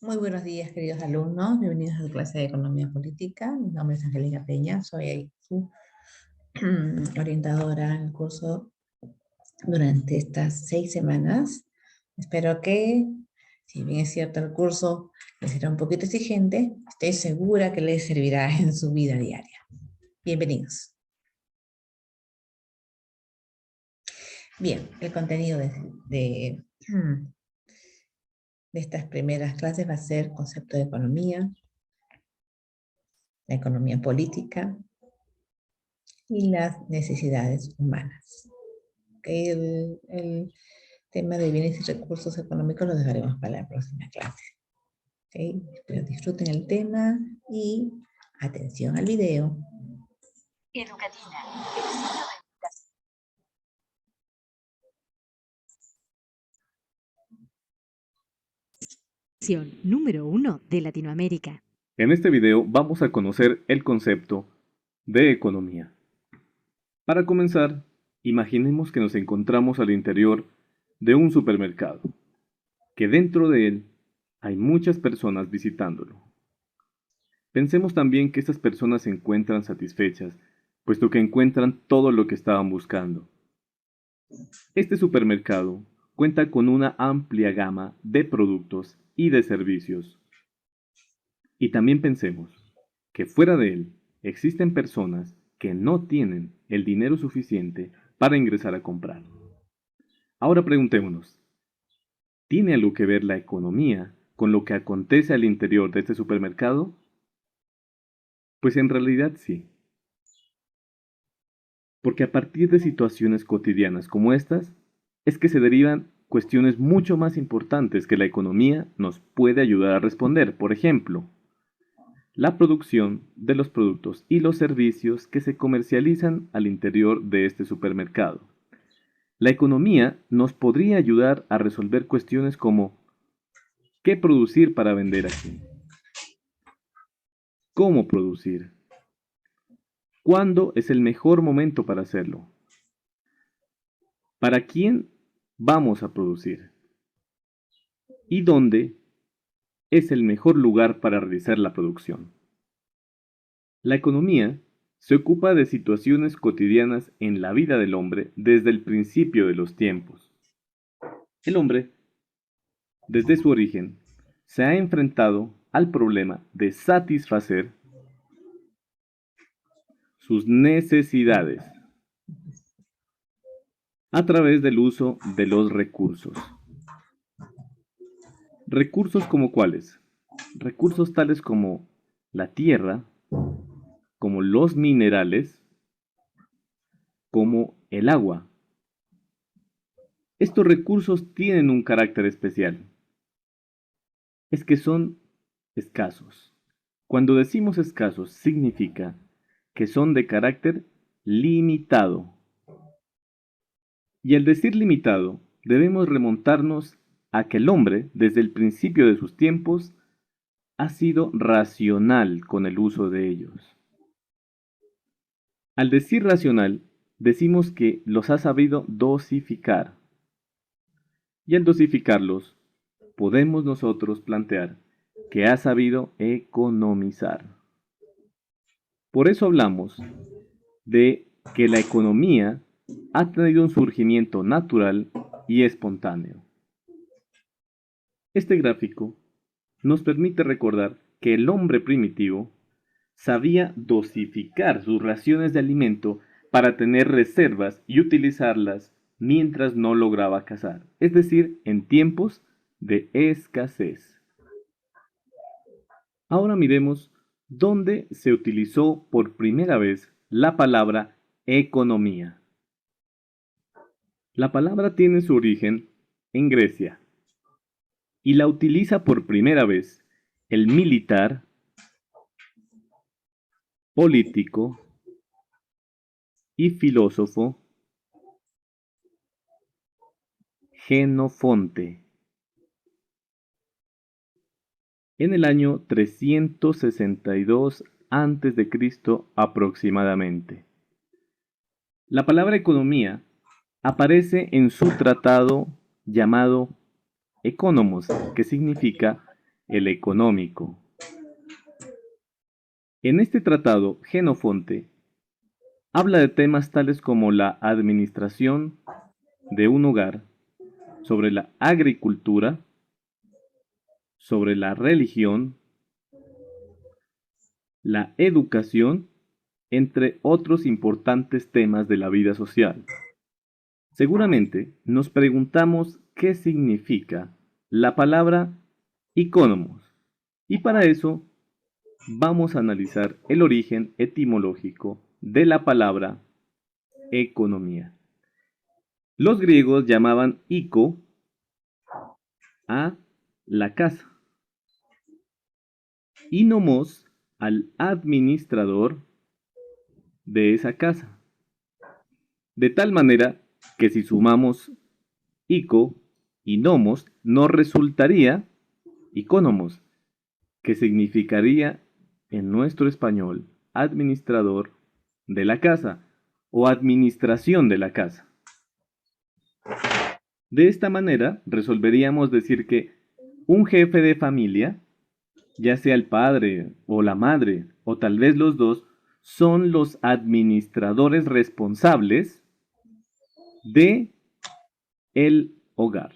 Muy buenos días, queridos alumnos. Bienvenidos a la clase de Economía Política. Mi nombre es Angélica Peña, soy su orientadora en el curso durante estas 6 semanas. Espero que, si bien es cierto el curso les será un poquito exigente, estoy segura que les servirá en su vida diaria. Bienvenidos. Bien, el contenido de estas primeras clases va a ser concepto de economía, la economía política y las necesidades humanas. El tema de bienes y recursos económicos lo dejaremos para la próxima clase. ¿Okay? Espero disfruten el tema y atención al video. Educatina. Número 1 de Latinoamérica. En este video vamos a conocer el concepto de economía. Para comenzar, imaginemos que nos encontramos al interior de un supermercado, que dentro de él hay muchas personas visitándolo. Pensemos también que estas personas se encuentran satisfechas, puesto que encuentran todo lo que estaban buscando. Este supermercado cuenta con una amplia gama de productos y de servicios. Y también pensemos que fuera de él existen personas que no tienen el dinero suficiente para ingresar a comprar. Ahora preguntémonos, ¿tiene algo que ver la economía con lo que acontece al interior de este supermercado? Pues en realidad sí, porque a partir de situaciones cotidianas como estas, es que se derivan cuestiones mucho más importantes que la economía nos puede ayudar a responder. Por ejemplo, la producción de los productos y los servicios que se comercializan al interior de este supermercado. La economía nos podría ayudar a resolver cuestiones como ¿qué producir para vender aquí? ¿Cómo producir? ¿Cuándo es el mejor momento para hacerlo? ¿Para quién vamos a producir? ¿Y dónde es el mejor lugar para realizar la producción? La economía se ocupa de situaciones cotidianas en la vida del hombre desde el principio de los tiempos. El hombre, desde su origen, se ha enfrentado al problema de satisfacer sus necesidades a través del uso de los recursos. Recursos como cuáles? Recursos tales como la tierra, como los minerales, como el agua. Estos recursos tienen un carácter especial. Es que son escasos. Cuando decimos escasos, significa que son de carácter limitado. Y al decir limitado, debemos remontarnos a que el hombre, desde el principio de sus tiempos, ha sido racional con el uso de ellos. Al decir racional, decimos que los ha sabido dosificar. Y al dosificarlos, podemos nosotros plantear que ha sabido economizar. Por eso hablamos de que la economía ha tenido un surgimiento natural y espontáneo. Este gráfico nos permite recordar que el hombre primitivo sabía dosificar sus raciones de alimento para tener reservas y utilizarlas mientras no lograba cazar, es decir, en tiempos de escasez. Ahora miremos dónde se utilizó por primera vez la palabra economía. La palabra tiene su origen en Grecia y la utiliza por primera vez el militar, político y filósofo Jenofonte en el año 362 a.C. aproximadamente. La palabra economía aparece en su tratado llamado Economos, que significa el económico. En este tratado, Jenofonte habla de temas tales como la administración de un hogar, sobre la agricultura, sobre la religión, la educación, entre otros importantes temas de la vida social. Seguramente nos preguntamos qué significa la palabra economos, y para eso vamos a analizar el origen etimológico de la palabra economía. Los griegos llamaban ico a la casa y nomos al administrador de esa casa. De tal manera que si sumamos ico y nomos, nos resultaría icónomos, que significaría en nuestro español administrador de la casa o administración de la casa. De esta manera resolveríamos decir que un jefe de familia, ya sea el padre o la madre o tal vez los dos, son los administradores responsables de el hogar.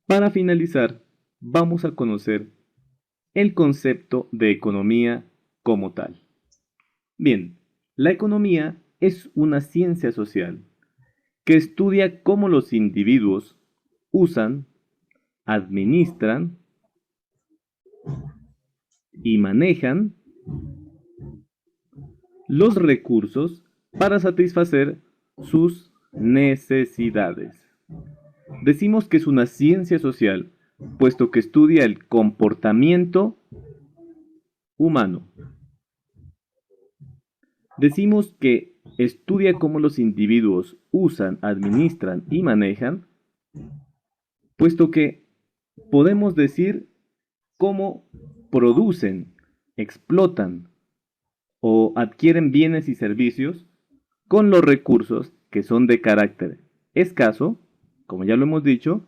Para finalizar, vamos a conocer el concepto de economía como tal. Bien, la economía es una ciencia social que estudia cómo los individuos usan, administran y manejan los recursos para satisfacer sus necesidades. Decimos que es una ciencia social, puesto que estudia el comportamiento humano. Decimos que estudia cómo los individuos usan, administran y manejan, puesto que podemos decir cómo producen, explotan o adquieren bienes y servicios con los recursos que son de carácter escaso, como ya lo hemos dicho,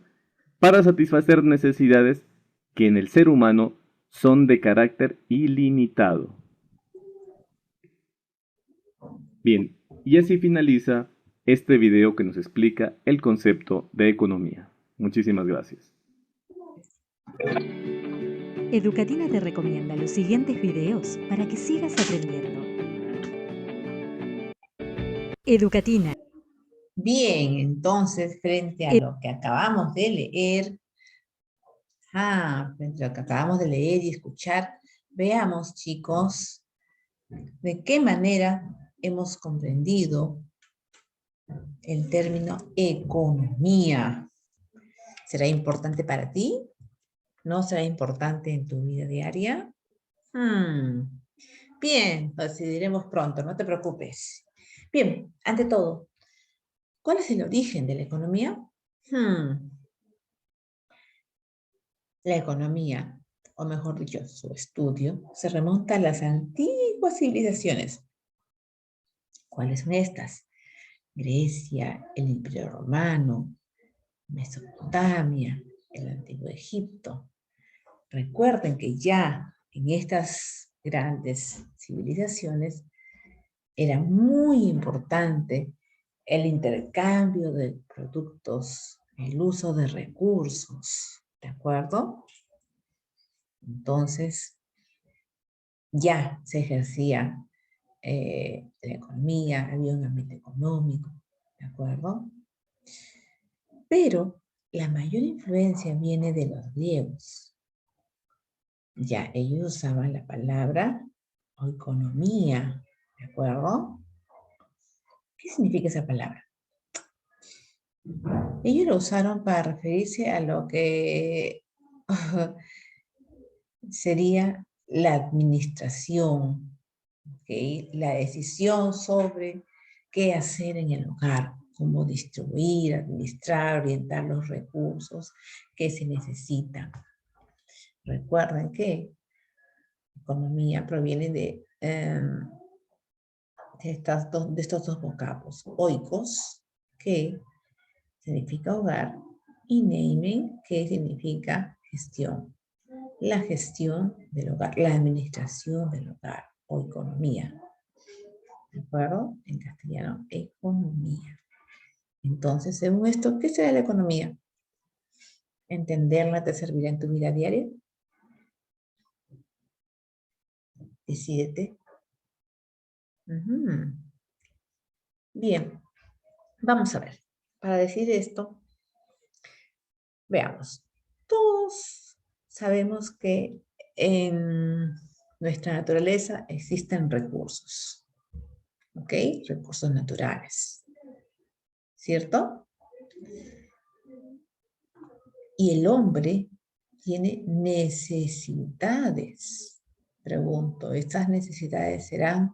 para satisfacer necesidades que en el ser humano son de carácter ilimitado. Bien, y así finaliza este video que nos explica el concepto de economía. Muchísimas gracias. Educatina te recomienda los siguientes videos para que sigas aprendiendo. Educatina. Bien, entonces, frente a lo que acabamos de leer, frente a lo que acabamos de leer y escuchar, veamos, chicos, de qué manera hemos comprendido el término economía. ¿Será importante para ti? ¿No será importante en tu vida diaria? Bien, lo decidiremos pronto, no te preocupes. Bien, ante todo, ¿cuál es el origen de la economía? La economía, o mejor dicho, su estudio, se remonta a las antiguas civilizaciones. ¿Cuáles son estas? Grecia, el Imperio Romano, Mesopotamia, el Antiguo Egipto. Recuerden que ya en estas grandes civilizaciones era muy importante el intercambio de productos, el uso de recursos, ¿de acuerdo? Entonces, ya se ejercía la economía, había un ambiente económico, ¿de acuerdo? Pero la mayor influencia viene de los griegos. Ya ellos usaban la palabra economía, ¿de acuerdo? ¿Qué significa esa palabra? Ellos lo usaron para referirse a lo que sería la administración, ¿okay? La decisión sobre qué hacer en el hogar, cómo distribuir, administrar, orientar los recursos que se necesitan. Recuerden que economía proviene de estos dos vocablos, oikos, que significa hogar, y neimen, que significa gestión. la gestión del hogar, la administración del hogar o economía. ¿De acuerdo? En castellano, economía. Entonces, según esto, ¿qué será la economía? ¿Entenderla te servirá en tu vida diaria? Decídete. Bien, vamos a ver. Para decir esto, veamos. Todos sabemos que en nuestra naturaleza existen recursos. ¿Ok? Recursos naturales. ¿Cierto? Y el hombre tiene necesidades. Pregunto, ¿estas necesidades serán,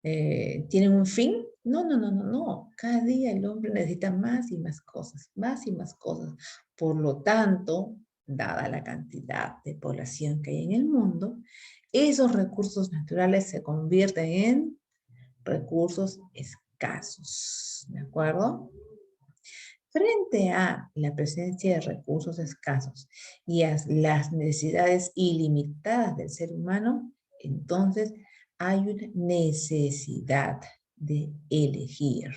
tienen un fin? No, no, no, no, no. Cada día el hombre necesita más y más cosas, más y más cosas. Por lo tanto, dada la cantidad de población que hay en el mundo, esos recursos naturales se convierten en recursos escasos. ¿De acuerdo? Frente a la presencia de recursos escasos y a las necesidades ilimitadas del ser humano, entonces hay una necesidad de elegir.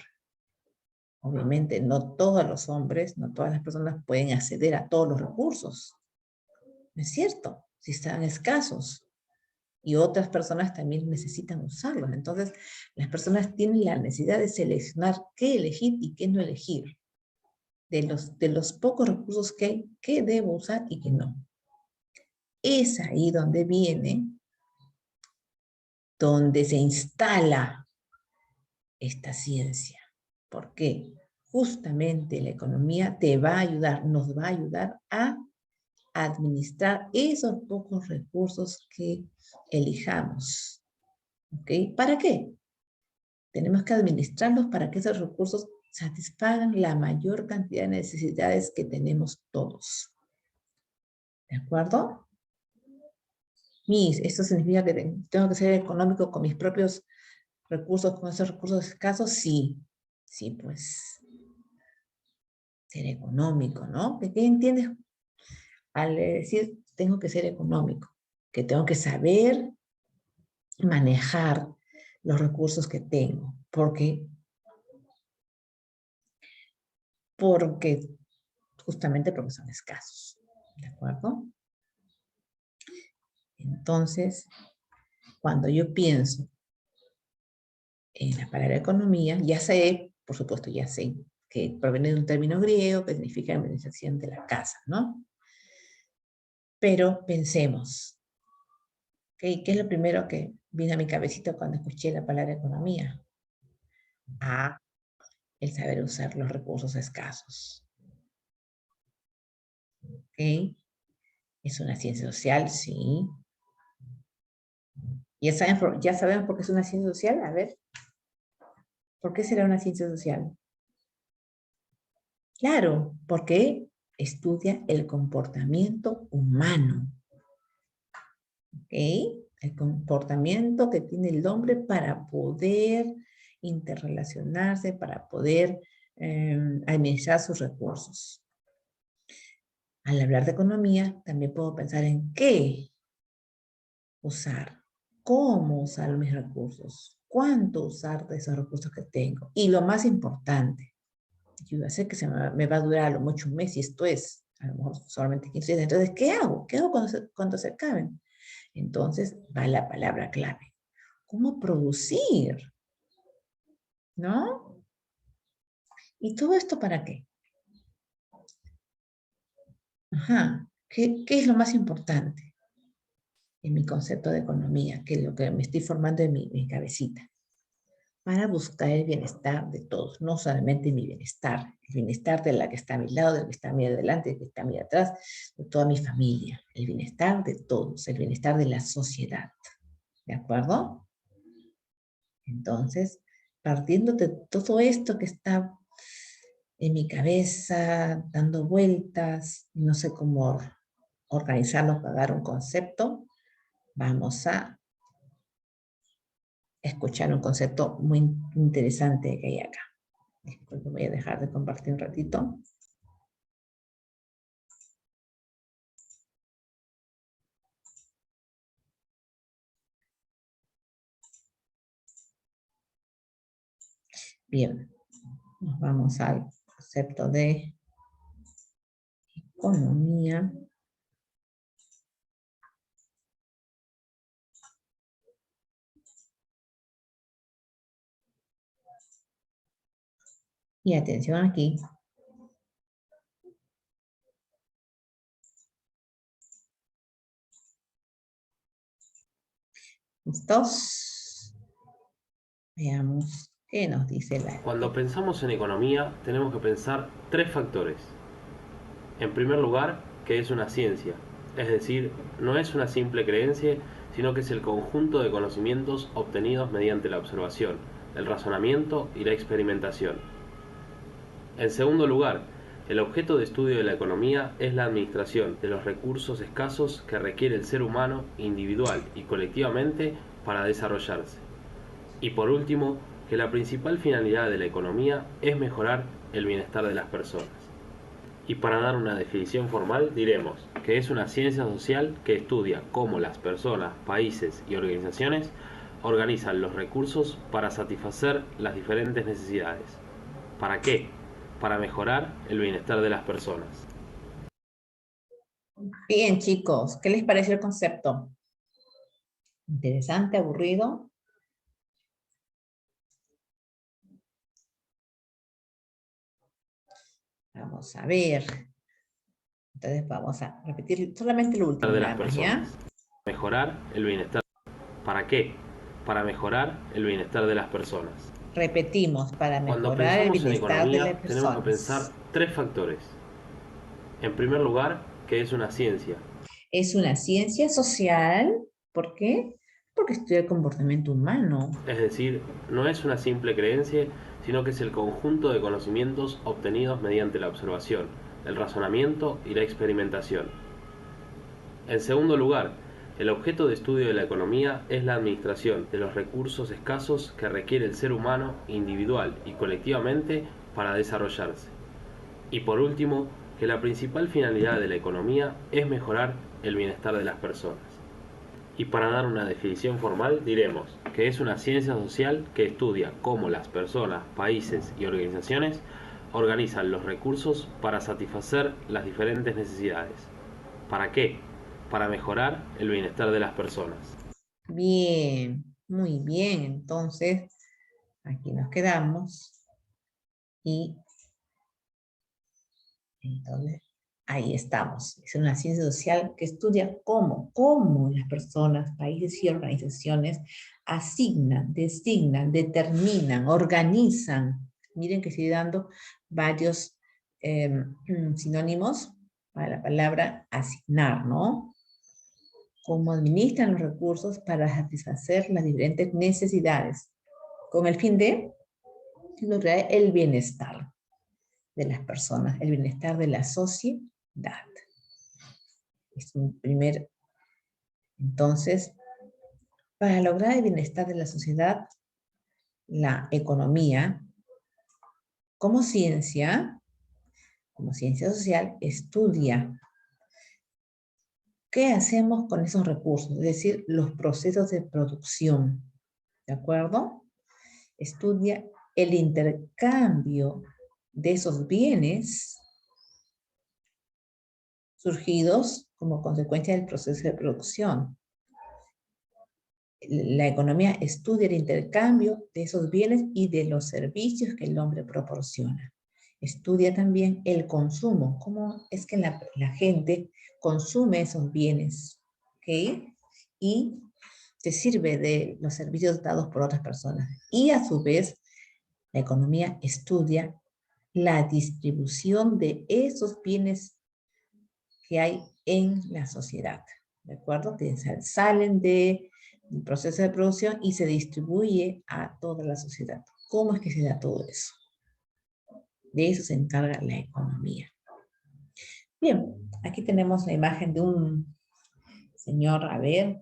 Obviamente no todos los hombres, no todas las personas pueden acceder a todos los recursos. ¿No es cierto? Si están escasos. Y otras personas también necesitan usarlos. Entonces, las personas tienen la necesidad de seleccionar qué elegir y qué no elegir. De los pocos recursos que hay, qué debo usar y qué no. Es ahí donde viene, donde se instala esta ciencia. ¿Por qué? Justamente la economía te va a ayudar, nos va a ayudar a administrar esos pocos recursos que elijamos. ¿Ok? ¿Para qué? Tenemos que administrarlos para que esos recursos satisfagan la mayor cantidad de necesidades que tenemos todos. ¿De acuerdo? ¿Esto significa que tengo que ser económico con mis propios recursos, con esos recursos escasos? Sí, sí, pues, ser económico, ¿no? ¿Qué entiendes al decir tengo que ser económico? Que tengo que saber manejar los recursos que tengo, porque justamente porque son escasos, ¿de acuerdo? Entonces, cuando yo pienso en la palabra economía, ya sé, por supuesto, ya sé que proviene de un término griego que significa administración de la casa, ¿no? Pero pensemos, ¿qué es lo primero que vino a mi cabecita cuando escuché la palabra economía? El saber usar los recursos escasos. ¿Ok? ¿Es una ciencia social? Sí. ¿Ya sabemos por qué es una ciencia social? A ver, ¿por qué será una ciencia social? Claro, porque estudia el comportamiento humano. ¿Ok? El comportamiento que tiene el hombre para poder interrelacionarse, para poder administrar sus recursos. Al hablar de economía, también puedo pensar en qué usar, cómo usar mis recursos, cuánto usar de esos recursos que tengo. Y lo más importante, yo ya sé que me va a durar a lo mucho un mes y esto es, a lo mejor solamente 15 días. Entonces, ¿qué hago? ¿Qué hago cuando se acaben? Entonces va la palabra clave. ¿Cómo producir? ¿No? ¿Y todo esto para qué? Ajá. ¿Qué es lo más importante en mi concepto de economía? Que es lo que me estoy formando en mi cabecita. Para buscar el bienestar de todos, no solamente mi bienestar, el bienestar de la que está a mi lado, del que está a mi adelante, del que está a mi atrás, de toda mi familia, el bienestar de todos, el bienestar de la sociedad. ¿De acuerdo? Entonces, partiendo de todo esto que está en mi cabeza, dando vueltas, no sé cómo organizarlo para dar un concepto, vamos a escuchar un concepto muy interesante que hay acá. Disculpe, voy a dejar de compartir un ratito. Bien, nos vamos al concepto de economía. Y atención aquí. ¿Listos? Veamos qué nos dice la... Cuando pensamos en economía, tenemos que pensar tres factores. En primer lugar, que es una ciencia, es decir, no es una simple creencia, sino que es el conjunto de conocimientos obtenidos mediante la observación, el razonamiento y la experimentación. En segundo lugar, el objeto de estudio de la economía es la administración de los recursos escasos que requiere el ser humano individual y colectivamente para desarrollarse. Y por último, que la principal finalidad de la economía es mejorar el bienestar de las personas. Y para dar una definición formal diremos que es una ciencia social que estudia cómo las personas, países y organizaciones organizan los recursos para satisfacer las diferentes necesidades. ¿Para qué? Para mejorar el bienestar de las personas. Bien, chicos, ¿qué les pareció el concepto? ¿Interesante, aburrido? Vamos a ver. Entonces vamos a repetir solamente lo último, De las nada más, ¿ya? personas. Mejorar el bienestar. ¿Para qué? Para mejorar el bienestar de las personas. Repetimos, para Cuando mejorar el pensamos en bienestar de las economía, tenemos que pensar personas. tres factores. En primer lugar, que es una ciencia. Es una ciencia social, ¿por qué? Porque estudia el comportamiento humano. Es decir, no es una simple creencia, sino que es el conjunto de conocimientos obtenidos mediante la observación, el razonamiento y la experimentación. En segundo lugar, el objeto de estudio de la economía es la administración de los recursos escasos que requiere el ser humano individual y colectivamente para desarrollarse. Y por último, que la principal finalidad de la economía es mejorar el bienestar de las personas. Y para dar una definición formal diremos que es una ciencia social que estudia cómo las personas, países y organizaciones organizan los recursos para satisfacer las diferentes necesidades. ¿Para qué? Para mejorar el bienestar de las personas. Bien, muy bien. Entonces, aquí nos quedamos. Y entonces, ahí estamos. Es una ciencia social que estudia cómo las personas, países y organizaciones asignan, designan, determinan, organizan. Miren que estoy dando varios sinónimos para la palabra asignar, ¿no? Cómo administran los recursos para satisfacer las diferentes necesidades, con el fin de lograr el bienestar de las personas, el bienestar de la sociedad. Es un primer, entonces, para lograr el bienestar de la sociedad, la economía, como ciencia social, estudia qué hacemos con esos recursos, es decir, los procesos de producción, ¿de acuerdo? Estudia el intercambio de esos bienes surgidos como consecuencia del proceso de producción. La economía estudia el intercambio de esos bienes y de los servicios que el hombre proporciona. Estudia también el consumo, cómo es que la gente consume esos bienes, ¿ok? Y se sirve de los servicios dados por otras personas. Y a su vez, la economía estudia la distribución de esos bienes que hay en la sociedad, ¿de acuerdo? Que salen del proceso de producción y se distribuye a toda la sociedad. ¿Cómo es que se da todo eso? De eso se encarga la economía. Bien, aquí tenemos la imagen de un señor, a ver,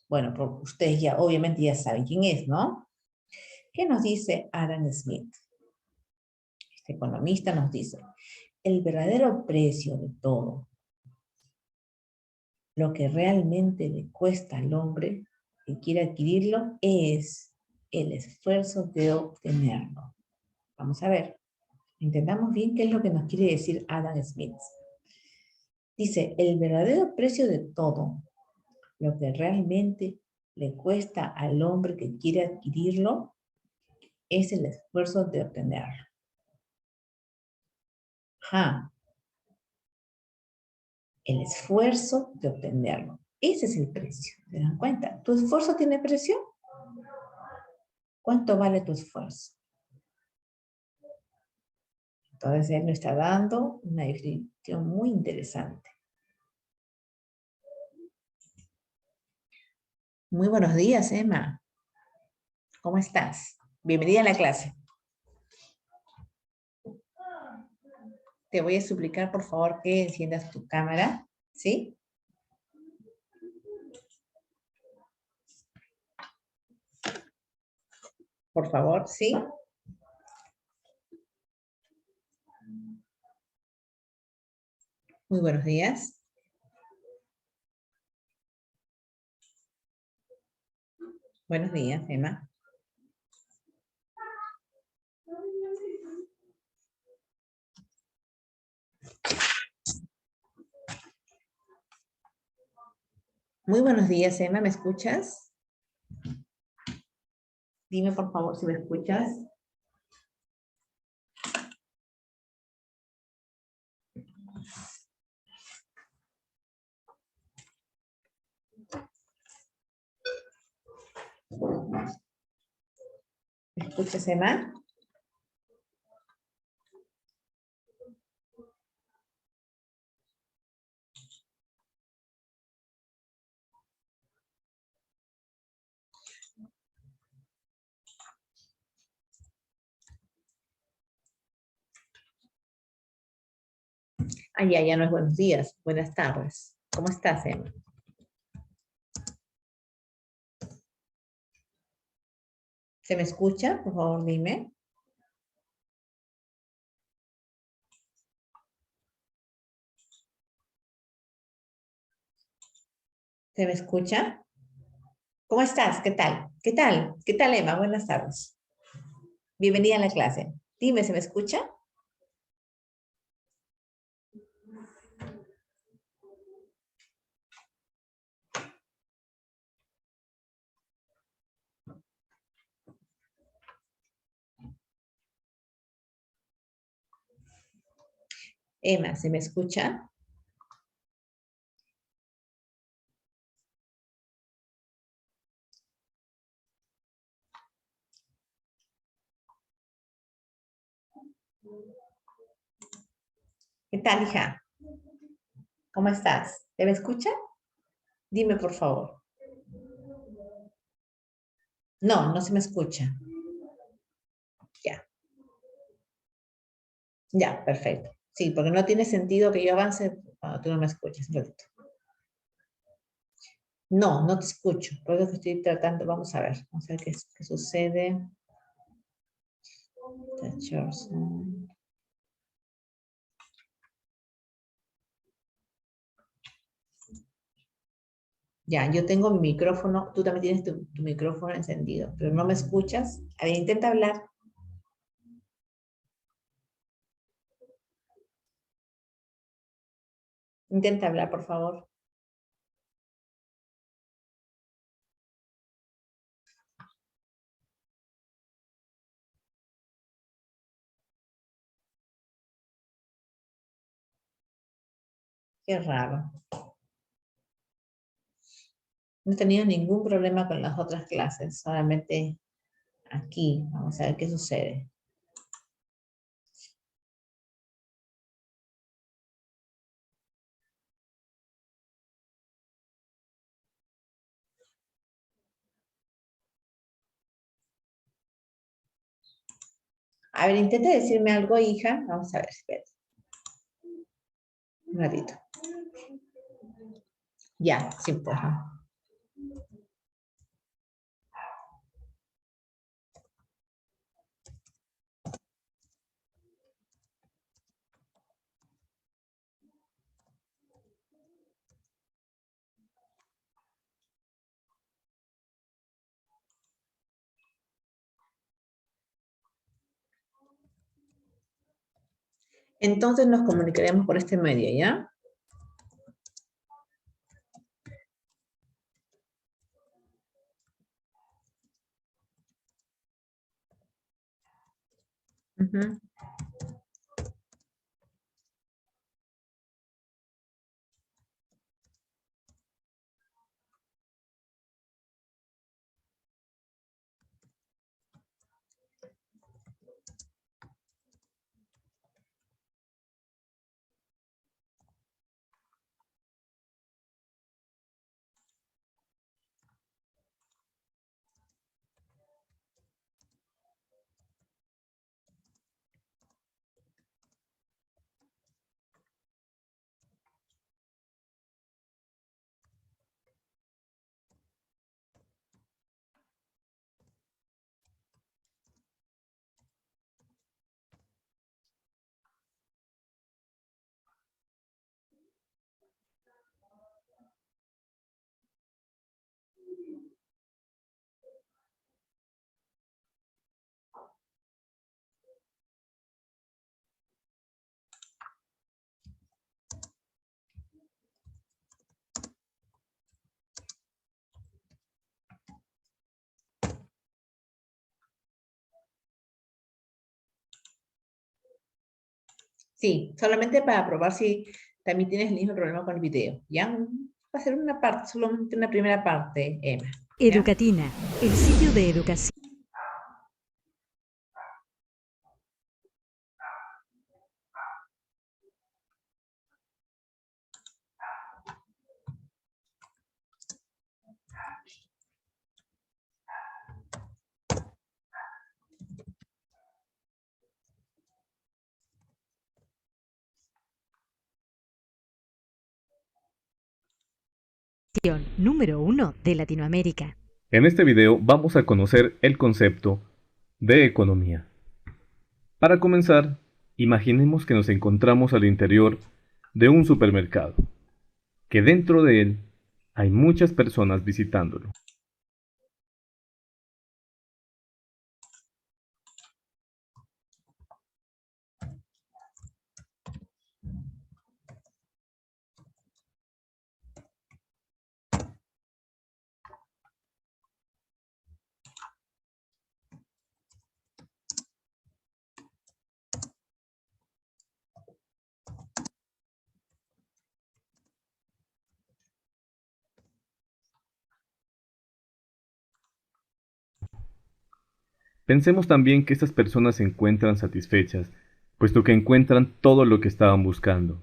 bueno, ustedes ya obviamente ya saben quién es, ¿no? ¿Qué nos dice Adam Smith? Este economista nos dice, el verdadero precio de todo, lo que realmente le cuesta al hombre que quiere adquirirlo, es el esfuerzo de obtenerlo. Vamos a ver. Entendamos bien qué es lo que nos quiere decir Adam Smith. Dice, el verdadero precio de todo, lo que realmente le cuesta al hombre que quiere adquirirlo, es el esfuerzo de obtenerlo. El esfuerzo de obtenerlo. Ese es el precio. ¿Se dan cuenta? ¿Tu esfuerzo tiene precio? ¿Cuánto vale tu esfuerzo? Entonces él nos está dando una definición muy interesante. Muy buenos días, Emma. ¿Cómo estás? Bienvenida a la clase. Te voy a suplicar, por favor, que enciendas tu cámara, ¿sí? Por favor, ¿sí? Muy buenos días. Buenos días, Emma. Muy buenos días, Emma, ¿me escuchas? Dime, por favor, si me escuchas. ¿Me escuchas, Emma? Ah, ya no es buenos días, buenas tardes. ¿Cómo estás, Emma? ¿Se me escucha? Por favor, dime. ¿Se me escucha? ¿Cómo estás? ¿Qué tal? ¿Qué tal? ¿Qué tal, Emma? Buenas tardes. Bienvenida a la clase. Dime, ¿se me escucha? Emma, ¿se me escucha? ¿Qué tal, hija? ¿Cómo estás? ¿Se me escucha? Dime, por favor. No, no se me escucha. Ya. Ya, perfecto. Sí, porque no tiene sentido que yo avance cuando tú no me escuches. Un ratito. No, no te escucho. Por eso que estoy tratando, vamos a ver qué sucede. Ya, yo tengo mi micrófono, tú también tienes tu micrófono encendido, pero no me escuchas. A ver, intenta hablar. Intenta hablar, por favor. Qué raro. No he tenido ningún problema con las otras clases, solamente aquí. Vamos a ver qué sucede. A ver, intenta decirme algo, hija. Vamos a ver, espera. Un ratito. Ya, sí, pues. Entonces nos comunicaremos por este medio, ¿ya? Ujú. Sí, solamente para probar si también tienes el mismo problema con el video, ¿ya? Va a ser una parte, solamente una primera parte, Emma, ¿ya? Educatina, el sitio de educación. Número 1 de Latinoamérica. En este video vamos a conocer el concepto de economía. Para comenzar, imaginemos que nos encontramos al interior de un supermercado, que dentro de él hay muchas personas visitándolo. Pensemos también que estas personas se encuentran satisfechas, puesto que encuentran todo lo que estaban buscando.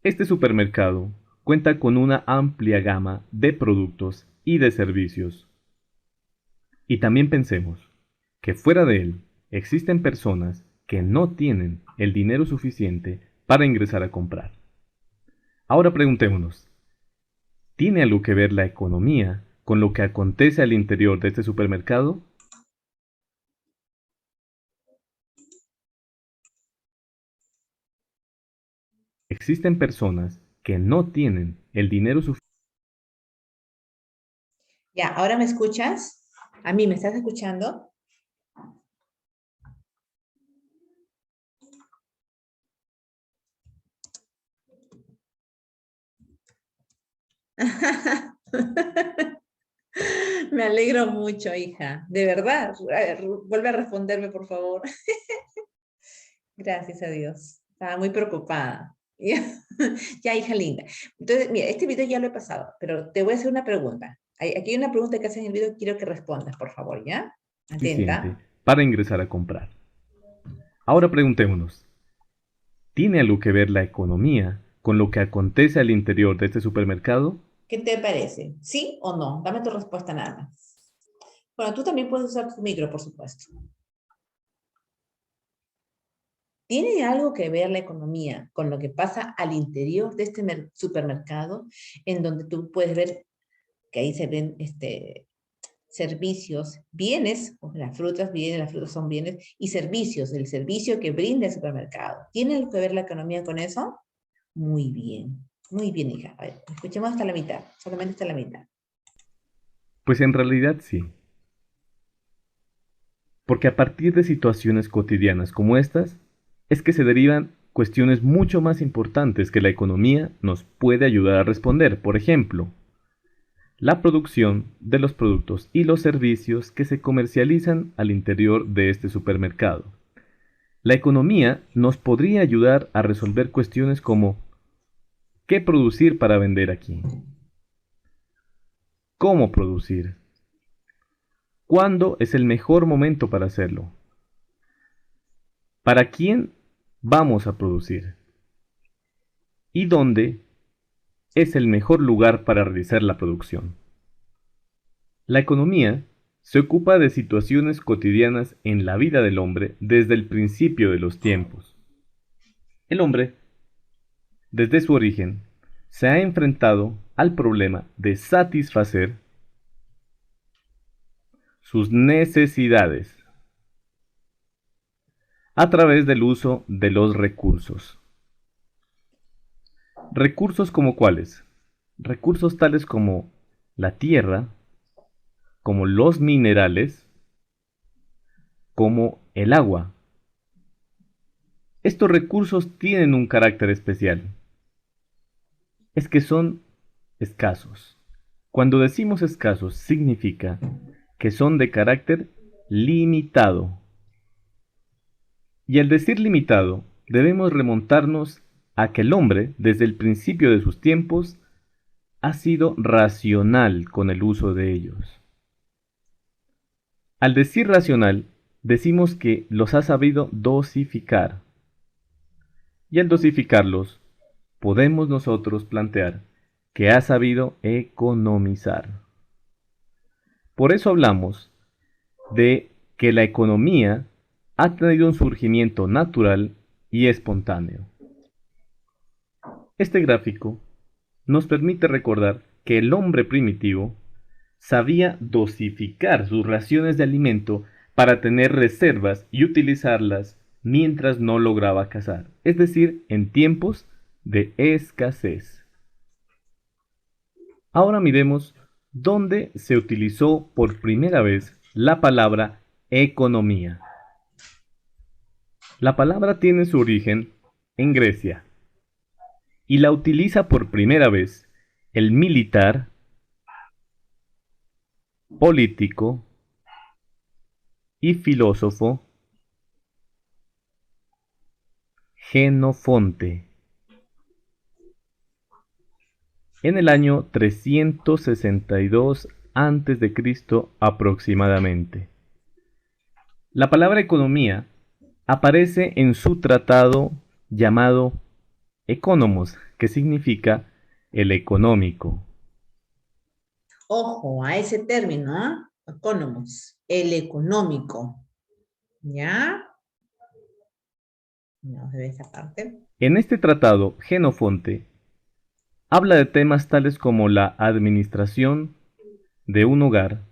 Este supermercado cuenta con una amplia gama de productos y de servicios. Y también pensemos que fuera de él existen personas que no tienen el dinero suficiente para ingresar a comprar. Ahora preguntémonos, ¿tiene algo que ver la economía con lo que acontece al interior de este supermercado? Existen personas que no tienen el dinero suficiente. Ya, ¿ahora me escuchas? ¿A mí me estás escuchando? Me alegro mucho, hija. De verdad. A ver, vuelve a responderme, por favor. Gracias a Dios. Estaba muy preocupada. Ya, hija linda. Entonces, mira, este video ya lo he pasado, pero te voy a hacer una pregunta. Aquí hay una pregunta que haces en el video, quiero que respondas, por favor, ¿ya? Atenta. Para ingresar a comprar. Ahora preguntémonos, ¿tiene algo que ver la economía con lo que acontece al interior de este supermercado? ¿Qué te parece? ¿Sí o no? Dame tu respuesta nada más. Bueno, tú también puedes usar tu micro, por supuesto. ¿Tiene algo que ver la economía con lo que pasa al interior de este supermercado, en donde tú puedes ver que ahí se ven servicios, bienes, o las frutas son bienes, y servicios, el servicio que brinda el supermercado? ¿Tiene algo que ver la economía con eso? Muy bien, hija. A ver, escuchemos hasta la mitad, solamente hasta la mitad. Pues en realidad sí, porque a partir de situaciones cotidianas como estas, es que se derivan cuestiones mucho más importantes que la economía nos puede ayudar a responder. Por ejemplo, la producción de los productos y los servicios que se comercializan al interior de este supermercado. La economía nos podría ayudar a resolver cuestiones como ¿qué producir para vender aquí? ¿Cómo producir? ¿Cuándo es el mejor momento para hacerlo? ¿Para quién vamos a producir? ¿Y dónde es el mejor lugar para realizar la producción? La economía se ocupa de situaciones cotidianas en la vida del hombre desde el principio de los tiempos. El hombre, desde su origen, se ha enfrentado al problema de satisfacer sus necesidades a través del uso de los recursos. ¿Recursos como cuáles? Recursos tales como la tierra, como los minerales, como el agua. Estos recursos tienen un carácter especial. Es que son escasos. Cuando decimos escasos, significa que son de carácter limitado. Y al decir limitado, debemos remontarnos a que el hombre, desde el principio de sus tiempos, ha sido racional con el uso de ellos. Al decir racional, decimos que los ha sabido dosificar. Y al dosificarlos, podemos nosotros plantear que ha sabido economizar. Por eso hablamos de que la economía ha tenido un surgimiento natural y espontáneo. Este gráfico nos permite recordar que el hombre primitivo sabía dosificar sus raciones de alimento para tener reservas y utilizarlas mientras no lograba cazar, es decir, en tiempos de escasez. Ahora miremos dónde se utilizó por primera vez la palabra economía. La palabra tiene su origen en Grecia y la utiliza por primera vez el militar, político y filósofo Jenofonte en el año 362 a.C. aproximadamente. La palabra economía aparece en su tratado llamado Economos, que significa el económico. Ojo a ese término, ¿ah? Economos, el económico. ¿Ya? Vamos a ver esa parte. En este tratado, Jenofonte habla de temas tales como la administración de un hogar,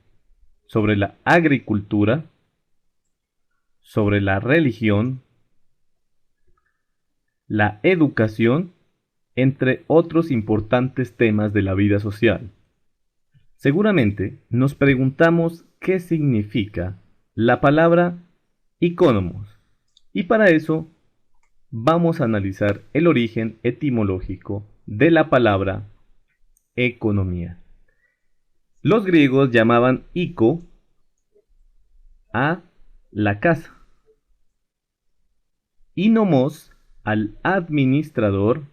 sobre la agricultura, sobre la religión, la educación, entre otros importantes temas de la vida social. Seguramente nos preguntamos qué significa la palabra economos, y para eso vamos a analizar el origen etimológico de la palabra economía. Los griegos llamaban ico a la casa y nomos al administrador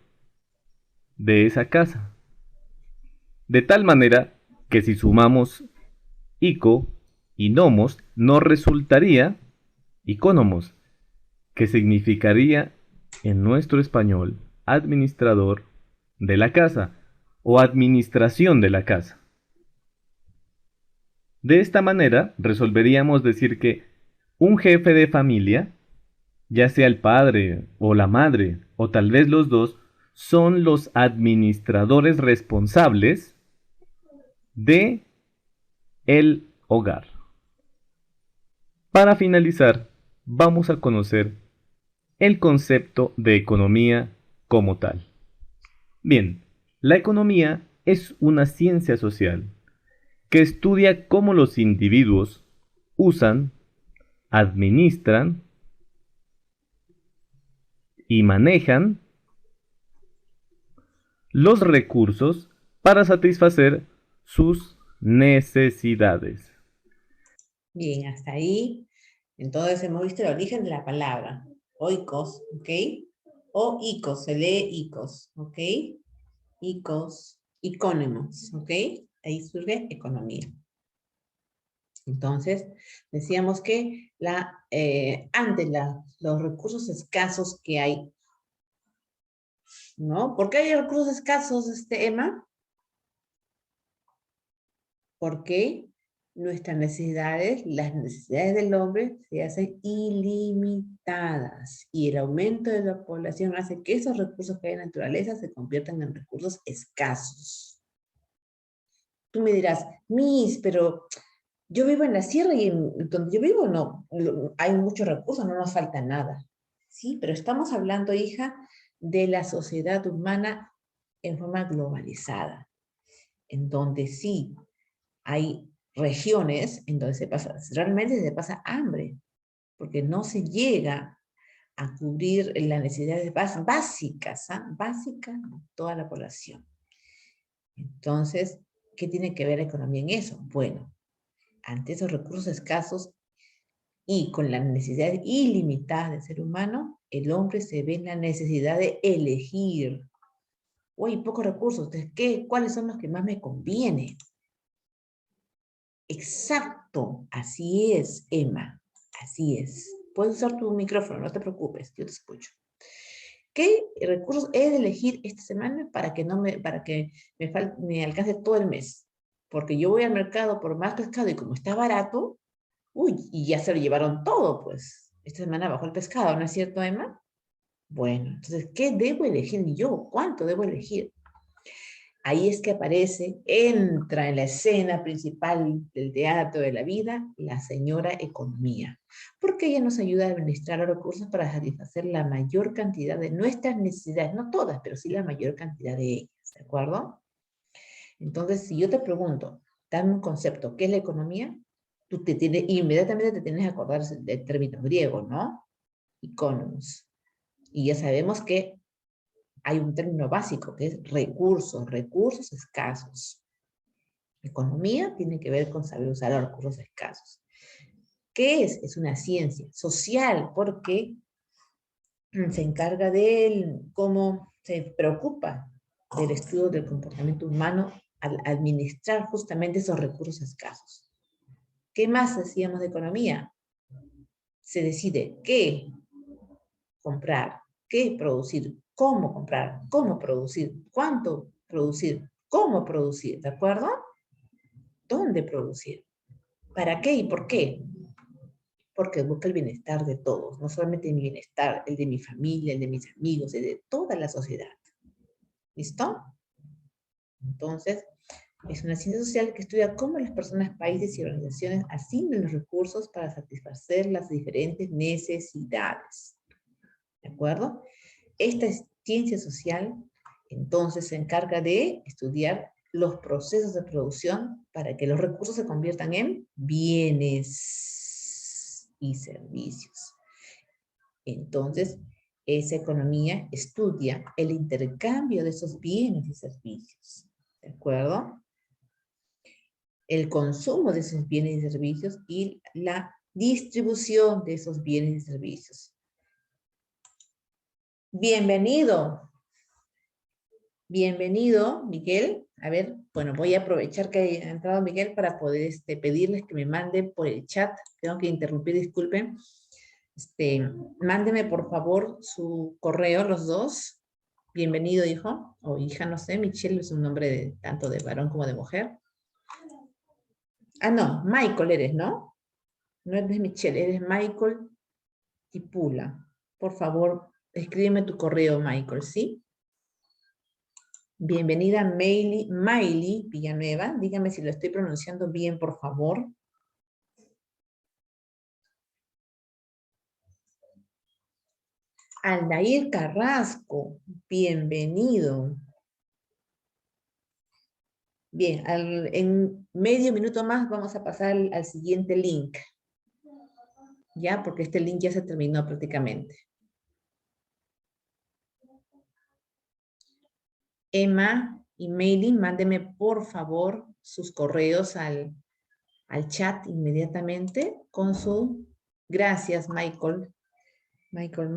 de esa casa. De tal manera que si sumamos ico y nomos, nos resultaría icónomos, que significaría en nuestro español administrador de la casa o administración de la casa. De esta manera resolveríamos decir que un jefe de familia, ya sea el padre o la madre o tal vez los dos, son los administradores responsables de el hogar. Para finalizar, vamos a conocer el concepto de economía como tal. Bien, la economía es una ciencia social que estudia cómo los individuos usan, administran y manejan los recursos para satisfacer sus necesidades. Bien, hasta ahí. Entonces hemos visto el origen de la palabra. Oikos, ¿ok? O icos, se lee icos, ¿ok? Icos, icónimos, ¿ok? Ahí surge economía. Entonces, decíamos que ante los recursos escasos que hay, ¿no? ¿Por qué hay recursos escasos, Emma? Porque nuestras necesidades, las necesidades del hombre, se hacen ilimitadas. Y el aumento de la población hace que esos recursos que hay en la naturaleza se conviertan en recursos escasos. Tú me dirás, Miss, pero yo vivo en la sierra y donde yo vivo no hay muchos recursos, no nos falta nada. Sí, pero estamos hablando, hija, de la sociedad humana en forma globalizada, en donde sí hay regiones en donde realmente se pasa hambre, porque no se llega a cubrir las necesidades básicas, básicas de toda la población. Entonces, ¿qué tiene que ver la economía en eso? Bueno, ante esos recursos escasos y con las necesidades ilimitadas del ser humano, el hombre se ve en la necesidad de elegir. Hay pocos recursos, entonces, ¿cuáles son los que más me convienen? Exacto, así es, Emma, así es. Puedes usar tu micrófono, no te preocupes, yo te escucho. ¿Qué recursos he de elegir esta semana para que me alcance todo el mes? Porque yo voy al mercado por más pescado y como está barato, y ya se lo llevaron todo, pues. Esta semana bajó el pescado, ¿no es cierto, Emma? Bueno, entonces, ¿qué debo elegir yo? ¿Cuánto debo elegir? Ahí es que entra en la escena principal del teatro de la vida, la señora Economía, porque ella nos ayuda a administrar los recursos para satisfacer la mayor cantidad de nuestras necesidades, no todas, pero sí la mayor cantidad de ellas, ¿de acuerdo? Entonces, si yo te pregunto, dame un concepto, ¿qué es la economía? Tú inmediatamente te tienes que acordar del término griego, ¿no? Economos. Y ya sabemos que hay un término básico que es recursos escasos. Economía tiene que ver con saber usar los recursos escasos. ¿Qué es? Es una ciencia social porque se encarga de cómo se preocupa del estudio del comportamiento humano al administrar justamente esos recursos escasos. ¿Qué más decíamos de economía? Se decide qué comprar, qué producir, cómo comprar, cómo producir, cuánto producir, cómo producir, ¿de acuerdo? ¿Dónde producir? ¿Para qué y por qué? Porque busca el bienestar de todos, no solamente mi bienestar, el de mi familia, el de mis amigos, el de toda la sociedad. ¿Listo? Entonces, es una ciencia social que estudia cómo las personas, países y organizaciones asignan los recursos para satisfacer las diferentes necesidades. ¿De acuerdo? Esta ciencia social, entonces, se encarga de estudiar los procesos de producción para que los recursos se conviertan en bienes y servicios. Entonces, esa economía estudia el intercambio de esos bienes y servicios. ¿De acuerdo? El consumo de esos bienes y servicios y la distribución de esos bienes y servicios. Bienvenido. Bienvenido, Miguel. A ver, bueno, voy a aprovechar que haya entrado Miguel para poder pedirles que me manden por el chat. Tengo que interrumpir, disculpen. Mándeme por favor su correo, los dos. Bienvenido, hijo, o hija, no sé. Michelle es un nombre tanto de varón como de mujer. Ah, no, Michael eres, ¿no? No eres Michelle, eres Michael Tipula. Por favor, escríbeme tu correo, Michael, ¿sí? Bienvenida Maily Villanueva. Dígame si lo estoy pronunciando bien, por favor. Aldair Carrasco, bienvenido. Bien, en medio minuto más vamos a pasar al siguiente link. Ya, porque este link ya se terminó prácticamente. Emma y Mailing, mándenme por favor sus correos al chat inmediatamente con su... Gracias, Michael. Michaels.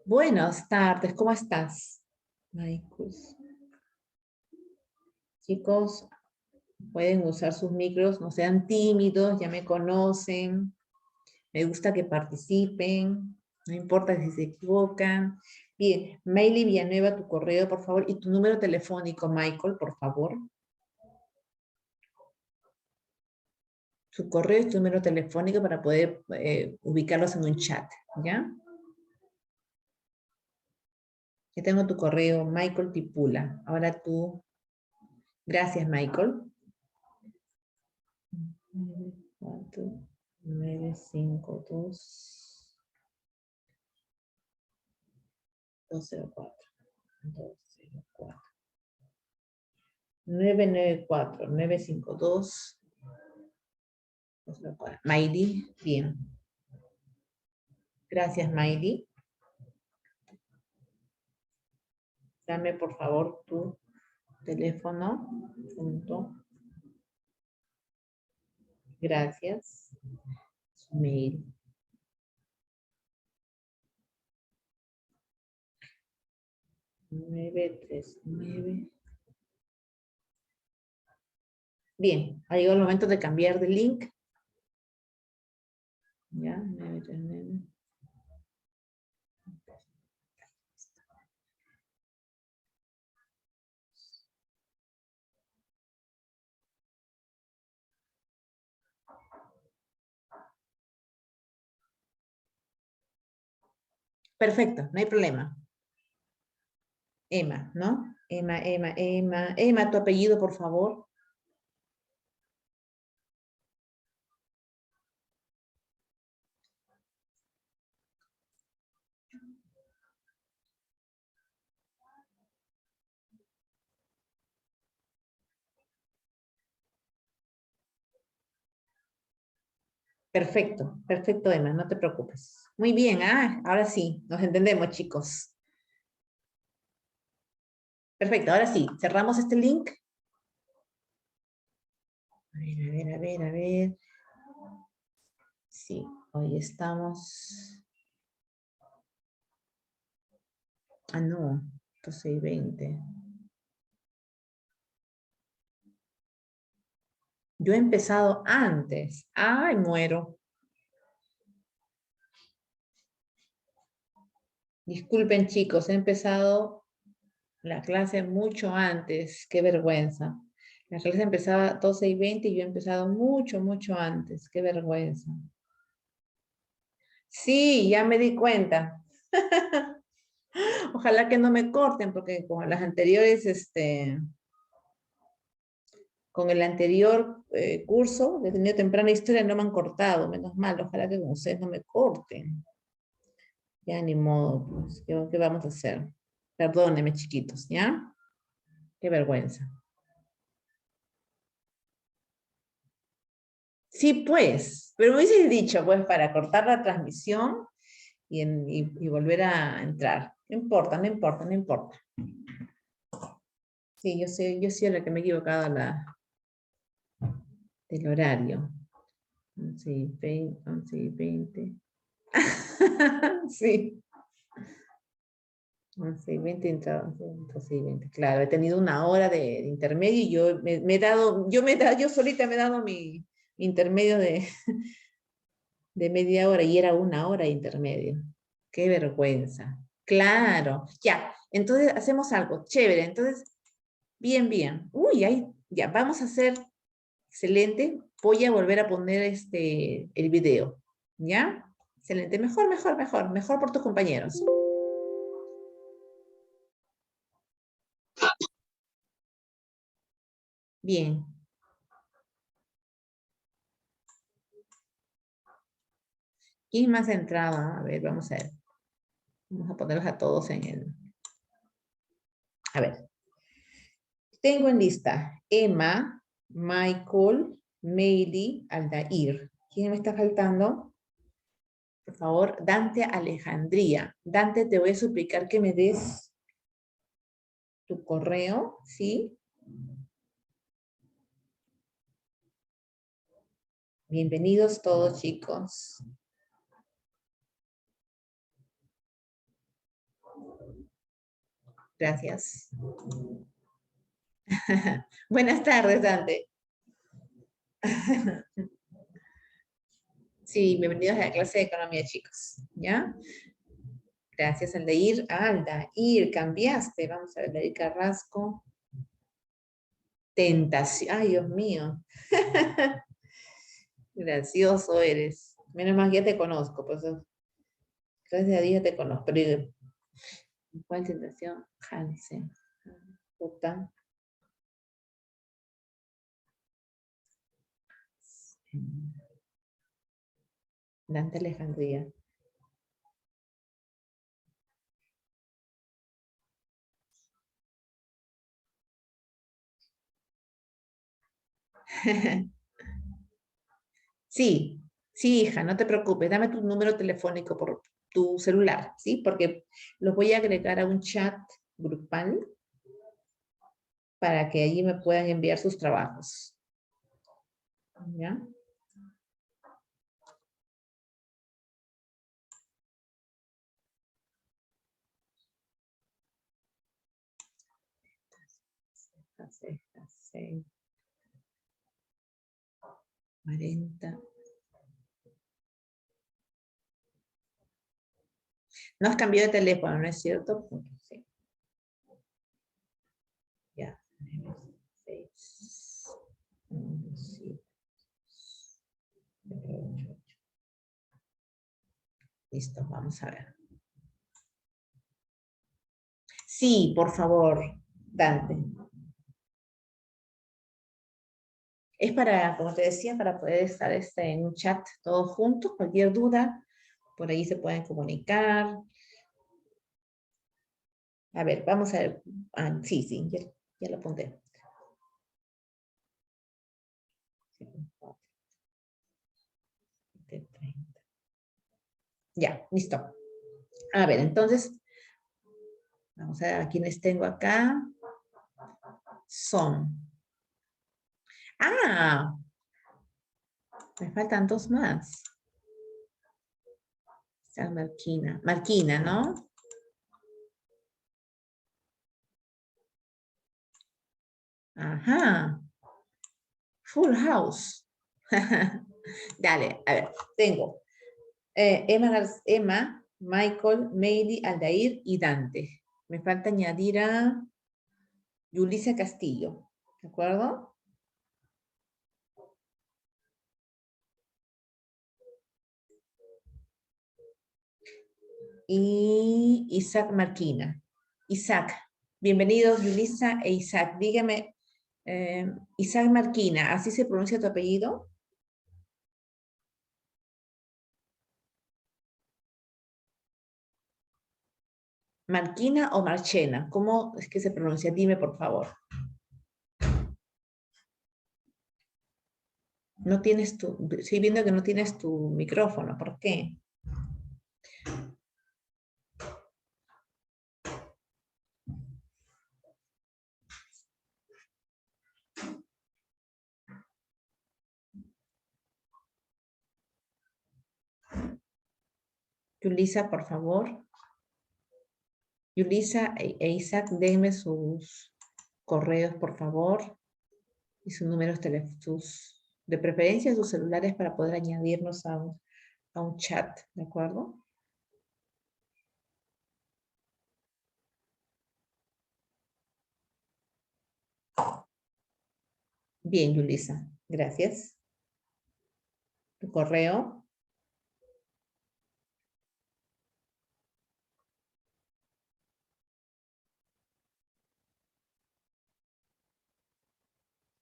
Buenas tardes, ¿cómo estás? Michaels. Chicos, pueden usar sus micros, no sean tímidos, ya me conocen. Me gusta que participen, no importa si se equivocan. Bien, Maily Villanueva, tu correo, por favor, y tu número telefónico, Michael, por favor. Su correo y tu número telefónico para poder ubicarlos en un chat, ¿ya? Ya tengo tu correo, Michael Tipula. Ahora tú. Gracias, Michael. 952 204 994 952 204. Maidi, bien. Gracias, Maidi. Dame, por favor, tu teléfono. Punto. Gracias. Su mail. (939). Bien, ha llegado el momento de cambiar de link. Ya, 939. Perfecto, no hay problema. Emma, ¿no? Emma, tu apellido, por favor. Perfecto, perfecto, Emma, no te preocupes. Muy bien, ahora sí, nos entendemos, chicos. Perfecto, ahora sí, cerramos este link. A ver. Sí, hoy estamos... no, 12:20. Yo he empezado antes. ¡Ay, muero! Disculpen, chicos, he empezado la clase mucho antes. ¡Qué vergüenza! La clase empezaba 12:20 y yo he empezado mucho antes. ¡Qué vergüenza! Sí, ya me di cuenta. Ojalá que no me corten, porque con las anteriores, con el anterior curso de Tenido Temprana Historia no me han cortado, menos mal. Ojalá que con ustedes no me corten. Ya ni modo, pues, ¿qué vamos a hacer? Perdónenme, chiquitos, ¿ya? Qué vergüenza. Sí, pues, pero me hubieses dicho, pues, para cortar la transmisión y volver a entrar. No importa. Sí, yo soy la que me he equivocado del horario. 11:20. Sí. 11:20 entrado, 11:20. Claro, he tenido una hora de intermedio y yo solita me he dado mi intermedio de media hora y era una hora de intermedio. Qué vergüenza. Claro, ya. Entonces hacemos algo chévere. Entonces, bien. Uy, ya, vamos a hacer excelente. Voy a volver a poner el video. ¿Ya? Excelente. Mejor por tus compañeros. Bien. ¿Quién más entraba? A ver, vamos a ver. Vamos a ponerlos a todos en el... A ver. Tengo en lista Emma, Michael, Meili, Aldair. ¿Quién me está faltando? Por favor, Dante Alejandría. Dante, te voy a suplicar que me des tu correo, ¿sí? Bienvenidos todos, chicos. Gracias. Buenas tardes, Dante. Sí, bienvenidos a la clase de economía, chicos. ¿Ya? Gracias, Aldair. Aldair, cambiaste. Vamos a ver, Aldair Carrasco. Tentación. Ay, Dios mío. Gracioso eres. Menos mal que ya te conozco. Pues, gracias a Dios ya te conozco. Pero, ¿cuál tentación? Hansen. Puta. Dante Alejandría. Sí, sí, hija, no te preocupes. Dame tu número telefónico por tu celular, ¿sí? Porque los voy a agregar a un chat grupal para que allí me puedan enviar sus trabajos. ¿Ya? Seis, 40. No has cambiado de teléfono, ¿no es cierto? Sí. Ya. 6, 7, 8. Listo, vamos a ver. Sí, por favor, Dante. Es para, como te decía, para poder estar en un chat todos juntos. Cualquier duda, por ahí se pueden comunicar. A ver, vamos a ver. Ah, sí, sí, ya lo apunté. Ya, listo. A ver, entonces, vamos a ver a quienes tengo acá. Son. Ah, me faltan dos más. Está Marquina. Marquina, ¿no? Ajá. Full House. Dale, a ver, tengo Emma, Michael, Meili, Aldair y Dante. Me falta añadir a Yulisa Castillo, ¿de acuerdo? Y Isaac Marquina. Isaac, bienvenidos Yulisa e Isaac. Dígame, Isaac Marquina, ¿así se pronuncia tu apellido? ¿Marquina o Marchena? ¿Cómo es que se pronuncia? Dime, por favor. No tienes estoy viendo que no tienes tu micrófono. ¿Por qué? Yulisa, por favor. Yulisa e Isaac, denme sus correos, por favor, y sus números de preferencia sus celulares para poder añadirnos a un chat, ¿de acuerdo? Bien, Yulisa, gracias. Tu correo.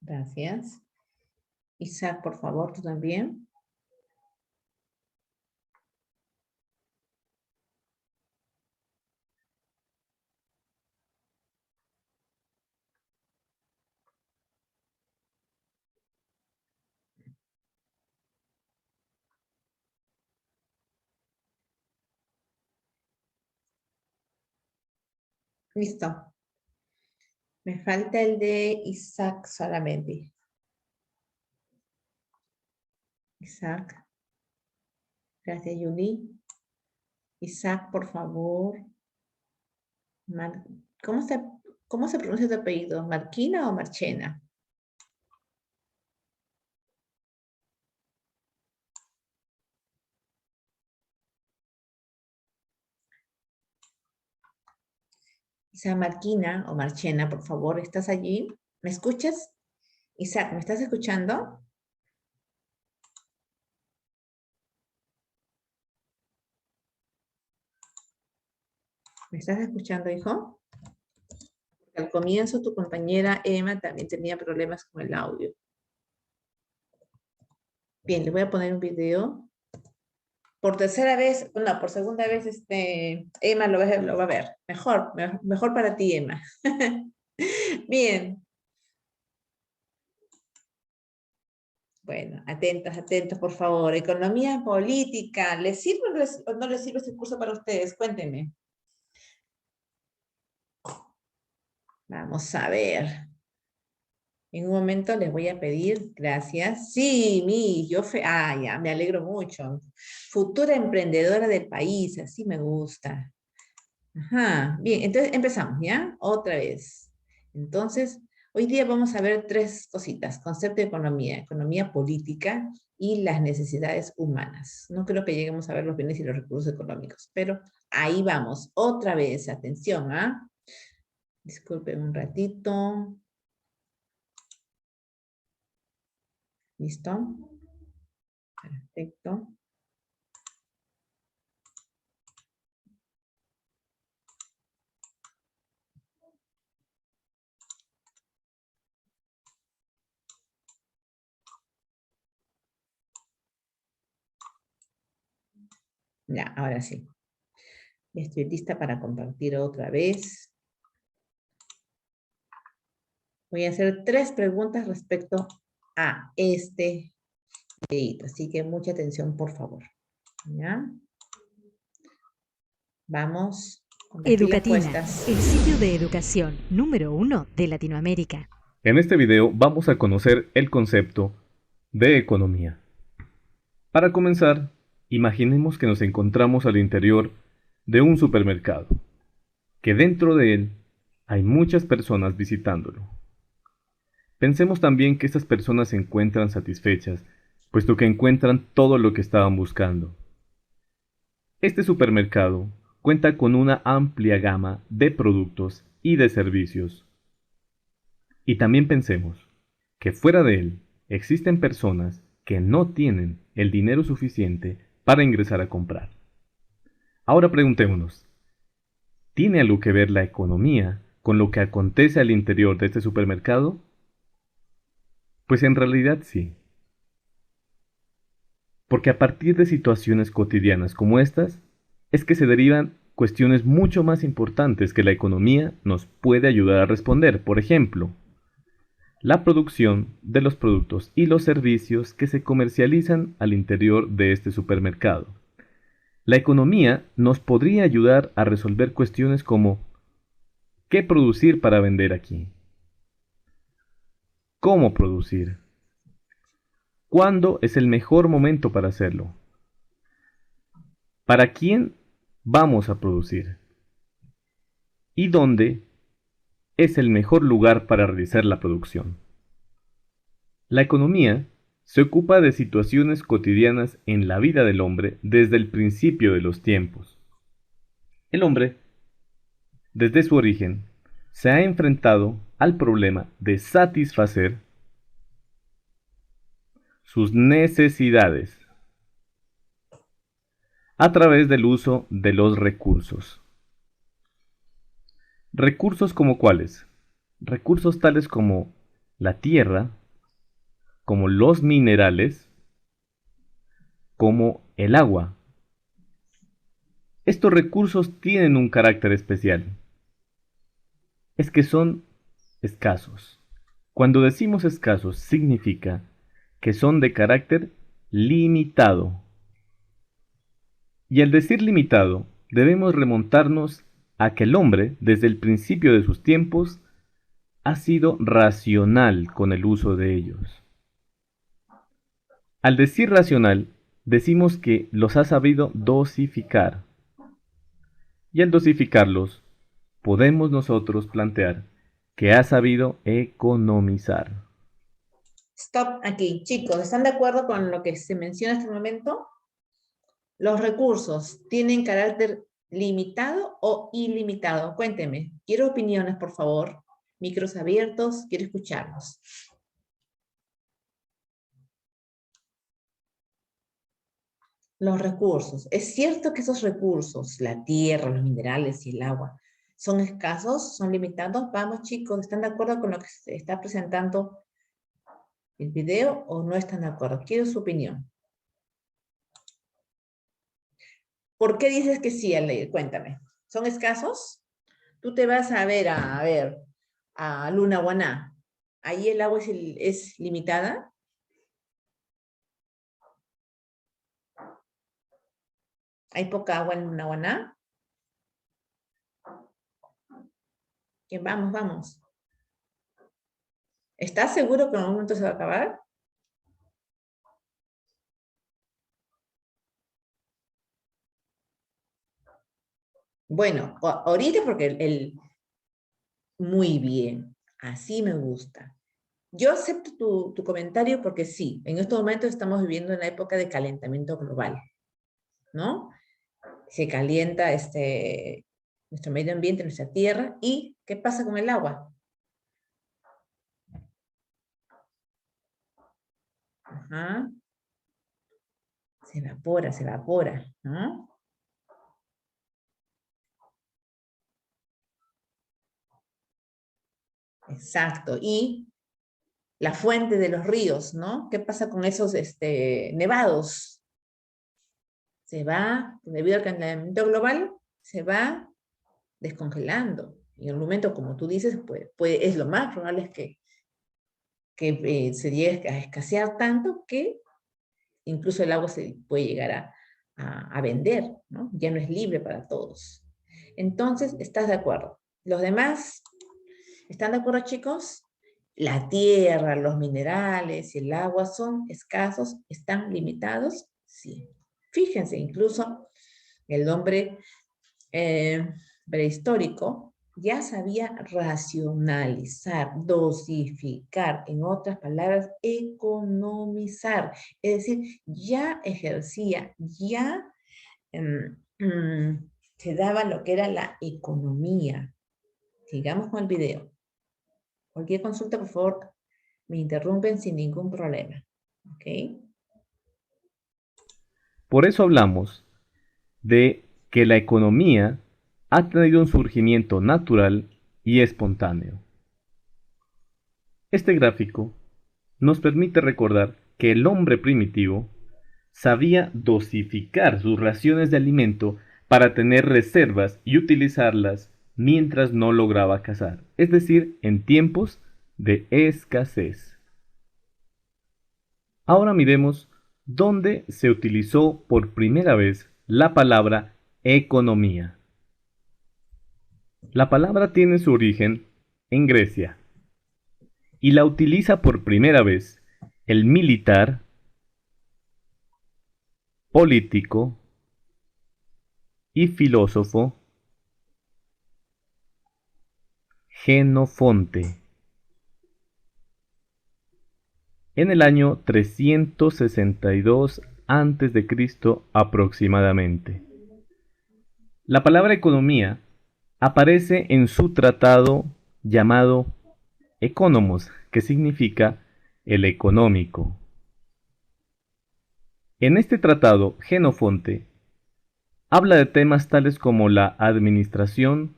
Gracias. Isaac, por favor, tú también. Listo. Me falta el de Isaac solamente. Isaac. Gracias, Yuli. Isaac, por favor. ¿Cómo se pronuncia tu apellido? ¿Marquina o Marchena? Isaac Marquina o Marchena, por favor, ¿estás allí? ¿Me escuchas? Isaac, ¿me estás escuchando? ¿Me estás escuchando, hijo? Porque al comienzo tu compañera Emma también tenía problemas con el audio. Bien, le voy a poner un video. Por tercera vez, no, por segunda vez, Emma lo va a ver. Mejor para ti, Emma. Bien. Bueno, atentos, por favor. Economía política. ¿Les sirve o no les sirve este curso para ustedes? Cuéntenme. Vamos a ver. En un momento les voy a pedir, gracias. Sí, ya, me alegro mucho. Futura emprendedora del país, así me gusta. Ajá, bien, entonces empezamos, ¿ya? Otra vez. Entonces, hoy día vamos a ver tres cositas. Concepto de economía, economía política y las necesidades humanas. No creo que lleguemos a ver los bienes y los recursos económicos, pero ahí vamos. Otra vez, atención, ¿ah? Disculpen un ratito. ¿Listo? Perfecto. Ya, ahora sí. Estoy lista para compartir otra vez. Voy a hacer 3 preguntas respecto a este videito, así que mucha atención, por favor. ¿Ya? Vamos con las pilas Educatina, puestas. el sitio de educación número 1 de Latinoamérica. En este video vamos a conocer el concepto de economía. Para comenzar, imaginemos que nos encontramos al interior de un supermercado, que dentro de él hay muchas personas visitándolo. Pensemos también que estas personas se encuentran satisfechas, puesto que encuentran todo lo que estaban buscando. Este supermercado cuenta con una amplia gama de productos y de servicios. Y también pensemos que fuera de él existen personas que no tienen el dinero suficiente para ingresar a comprar. Ahora preguntémonos, ¿tiene algo que ver la economía con lo que acontece al interior de este supermercado? Pues en realidad sí. Porque a partir de situaciones cotidianas como estas, es que se derivan cuestiones mucho más importantes que la economía nos puede ayudar a responder. Por ejemplo, la producción de los productos y los servicios que se comercializan al interior de este supermercado. La economía nos podría ayudar a resolver cuestiones como ¿qué producir para vender aquí? ¿Cómo producir? ¿Cuándo es el mejor momento para hacerlo? ¿Para quién vamos a producir? ¿Y dónde es el mejor lugar para realizar la producción? La economía se ocupa de situaciones cotidianas en la vida del hombre desde el principio de los tiempos. El hombre, desde su origen, se ha enfrentado al problema de satisfacer sus necesidades a través del uso de los recursos. ¿Recursos como cuáles? Recursos tales como la tierra, como los minerales, como el agua. Estos recursos tienen un carácter especial. Es que son escasos. Cuando decimos escasos, significa que son de carácter limitado. Y al decir limitado, debemos remontarnos a que el hombre, desde el principio de sus tiempos, ha sido racional con el uso de ellos. Al decir racional, decimos que los ha sabido dosificar. Y al dosificarlos, podemos nosotros plantear que ha sabido economizar. Stop aquí. Chicos, ¿están de acuerdo con lo que se menciona hasta el momento? ¿Los recursos tienen carácter limitado o ilimitado? Cuénteme. Quiero opiniones, por favor. Micros abiertos, quiero escucharlos. Los recursos. ¿Es cierto que esos recursos, la tierra, los minerales y el agua, son escasos, son limitados? Vamos, chicos, ¿están de acuerdo con lo que se está presentando el video o no están de acuerdo? Quiero su opinión. ¿Por qué dices que sí, Ale? Cuéntame. ¿Son escasos? Tú te vas a ver, a Lunahuaná. ¿Ahí el agua es limitada? ¿Hay poca agua en Lunahuaná? Vamos, vamos. ¿Estás seguro que en algún momento se va a acabar? Bueno, ahorita porque muy bien, así me gusta. Yo acepto tu comentario porque sí, en estos momentos estamos viviendo una época de calentamiento global, ¿no? Se calienta nuestro medio ambiente, nuestra tierra, y ¿qué pasa con el agua? Ajá. Se evapora, ¿no? Exacto. Y la fuente de los ríos, ¿no? ¿Qué pasa con esos nevados? Se va, debido al calentamiento global, se va descongelando. Y en un momento, como tú dices, es lo más probable es que se llegue a escasear tanto que incluso el agua se puede llegar a vender, ¿no? Ya no es libre para todos. Entonces, ¿estás de acuerdo? ¿Los demás están de acuerdo, chicos? La tierra, los minerales y el agua son escasos, están limitados, sí. Fíjense, incluso el hombre prehistórico ya sabía racionalizar, dosificar, en otras palabras, economizar. Es decir, ya ejercía, ya se daba lo que era la economía. Sigamos con el video. Cualquier consulta, por favor, me interrumpen sin ningún problema. ¿Ok? Por eso hablamos de que la economía ha tenido un surgimiento natural y espontáneo. Este gráfico nos permite recordar que el hombre primitivo sabía dosificar sus raciones de alimento para tener reservas y utilizarlas mientras no lograba cazar, es decir, en tiempos de escasez. Ahora miremos dónde se utilizó por primera vez la palabra economía. La palabra tiene su origen en Grecia y la utiliza por primera vez el militar, político y filósofo Jenofonte en el año 362 a.C. aproximadamente. La palabra economía aparece en su tratado llamado Economos, que significa el económico. En este tratado, Jenofonte habla de temas tales como la administración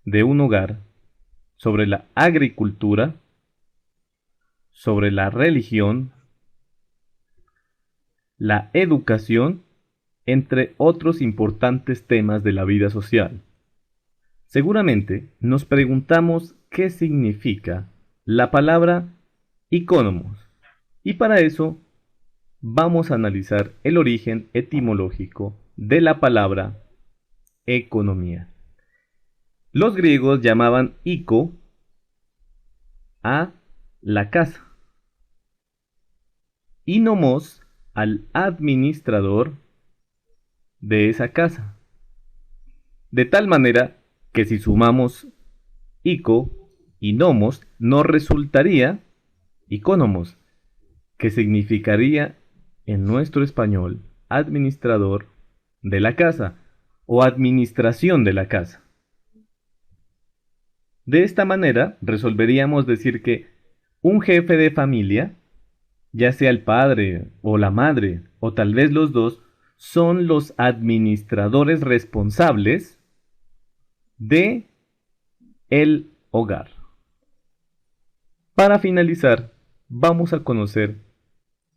de un hogar, sobre la agricultura, sobre la religión, la educación, entre otros importantes temas de la vida social. Seguramente nos preguntamos qué significa la palabra economos, y para eso vamos a analizar el origen etimológico de la palabra economía. Los griegos llamaban oiko a la casa y nomos al administrador de esa casa. De tal manera que si sumamos oiko y nomos, nos resultaría icónomos, que significaría en nuestro español administrador de la casa o administración de la casa. De esta manera resolveríamos decir que un jefe de familia, ya sea el padre o la madre o tal vez los dos, son los administradores responsables de el hogar. Para finalizar, vamos a conocer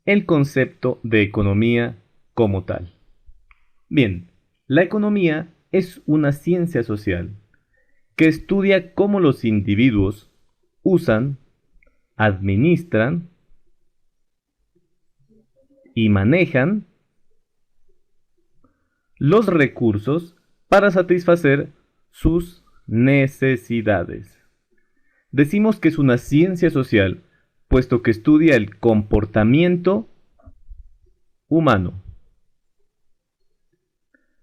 el concepto de economía como tal. Bien, la economía es una ciencia social que estudia cómo los individuos usan, administran y manejan los recursos para satisfacer sus necesidades. Decimos que es una ciencia social, puesto que estudia el comportamiento humano.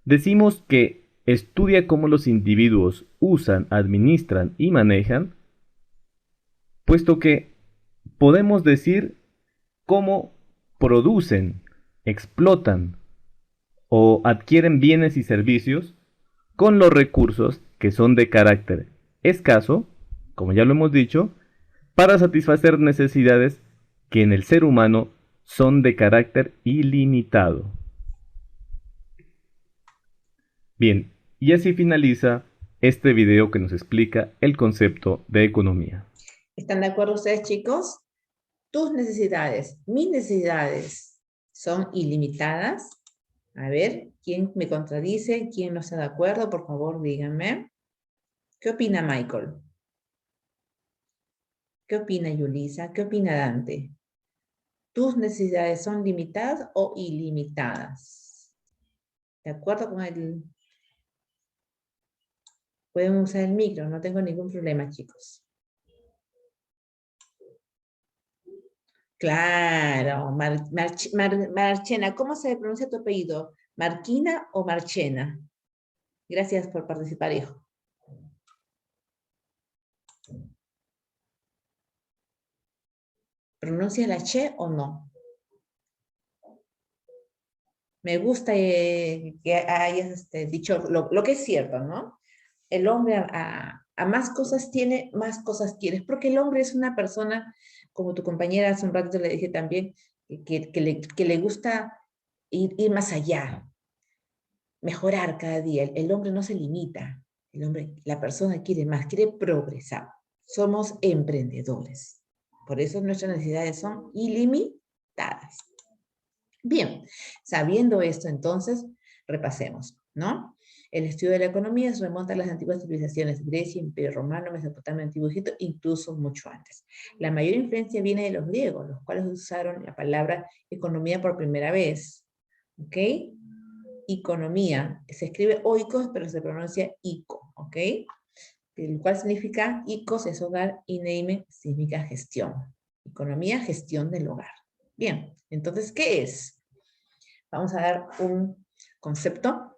Decimos que estudia cómo los individuos usan, administran y manejan, puesto que podemos decir cómo producen, explotan o adquieren bienes y servicios con los recursos que son de carácter escaso, como ya lo hemos dicho, para satisfacer necesidades que en el ser humano son de carácter ilimitado. Bien, y así finaliza este video que nos explica el concepto de economía. ¿Están de acuerdo ustedes, chicos? Tus necesidades, mis necesidades son ilimitadas. A ver, ¿quién me contradice? ¿Quién no está de acuerdo? Por favor, díganme. ¿Qué opina Michael? ¿Qué opina Yulisa? ¿Qué opina Dante? ¿Tus necesidades son limitadas o ilimitadas? ¿De acuerdo con el...? Pueden usar el micro, no tengo ningún problema, chicos. Claro, Marchena, ¿cómo se pronuncia tu apellido? ¿Marquina o Marchena? Gracias por participar, hijo. ¿Pronuncia la che o no? Me gusta que hayas dicho lo que es cierto, ¿no? El hombre a más cosas tiene, más cosas quieres, porque el hombre es una persona, como tu compañera hace un rato le dije también, que le gusta ir más allá, mejorar cada día. El hombre no se limita, el hombre, la persona quiere más, quiere progresar. Somos emprendedores, por eso nuestras necesidades son ilimitadas. Bien, sabiendo esto entonces, repasemos, ¿no? El estudio de la economía se remonta a las antiguas civilizaciones, Grecia, Imperio Romano, Mesopotamia, Antiguo Egipto, incluso mucho antes. La mayor influencia viene de los griegos, los cuales usaron la palabra economía por primera vez, ¿ok? Economía, se escribe oikos, pero se pronuncia ico, ¿ok? El cual significa icos es hogar y neime significa gestión. Economía, gestión del hogar. Bien, entonces, ¿qué es? Vamos a dar un concepto.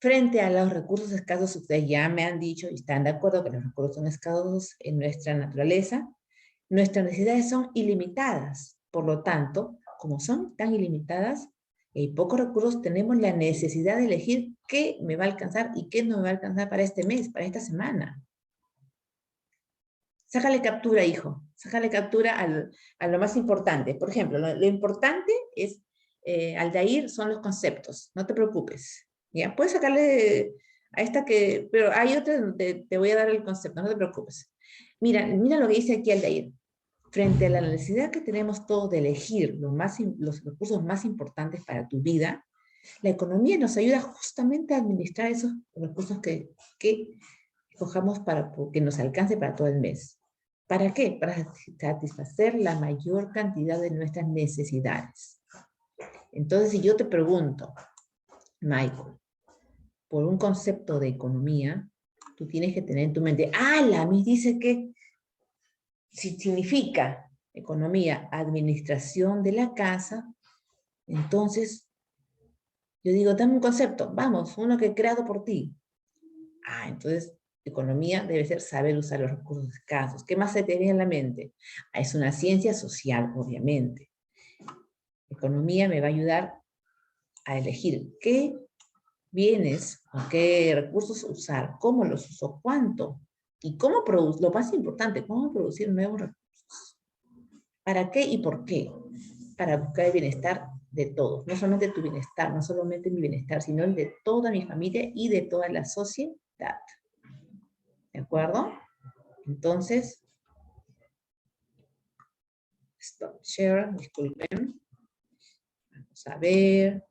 Frente a los recursos escasos, ustedes ya me han dicho y están de acuerdo que los recursos son escasos en nuestra naturaleza. Nuestras necesidades son ilimitadas. Por lo tanto, como son tan ilimitadas y hay pocos recursos, tenemos la necesidad de elegir qué me va a alcanzar y qué no me va a alcanzar para este mes, para esta semana. Sácale captura, hijo. Sácale captura a lo más importante. Por ejemplo, lo importante es, Aldair, son los conceptos. No te preocupes. ¿Ya? Puedes sacarle a esta que... Pero hay otra donde te voy a dar el concepto. No te preocupes. Mira lo que dice aquí Aldair. Frente a la necesidad que tenemos todos de elegir los recursos más importantes para tu vida, la economía nos ayuda justamente a administrar esos recursos que escojamos para que nos alcance para todo el mes. ¿Para qué? Para satisfacer la mayor cantidad de nuestras necesidades. Entonces, si yo te pregunto, Michael, por un concepto de economía, tú tienes que tener en tu mente, la me dice que si significa economía, administración de la casa, entonces yo digo, dame un concepto, vamos, uno que he creado por ti. Entonces, economía debe ser saber usar los recursos escasos. ¿Qué más se te viene a la mente? Es una ciencia social, obviamente. Economía me va a ayudar a elegir qué bienes o qué recursos usar, cómo los uso, cuánto, y cómo producir, lo más importante, cómo producir nuevos recursos. ¿Para qué y por qué? Para buscar el bienestar de todos, no solamente tu bienestar, no solamente mi bienestar, sino el de toda mi familia y de toda la sociedad. ¿De acuerdo? Entonces, stop share, disculpen. Vamos a ver.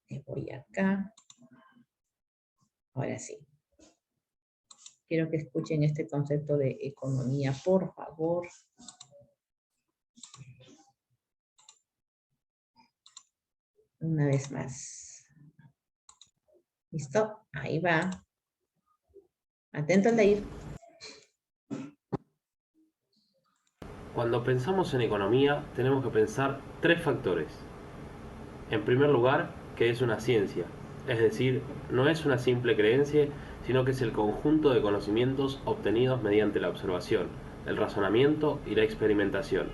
Me voy acá. Ahora sí. Quiero que escuchen este concepto de economía, por favor. Una vez más. ¿Listo? Ahí va. Atento al leer. Cuando pensamos en economía, tenemos que pensar tres factores. En primer lugar, que es una ciencia, es decir, no es una simple creencia, sino que es el conjunto de conocimientos obtenidos mediante la observación, el razonamiento y la experimentación.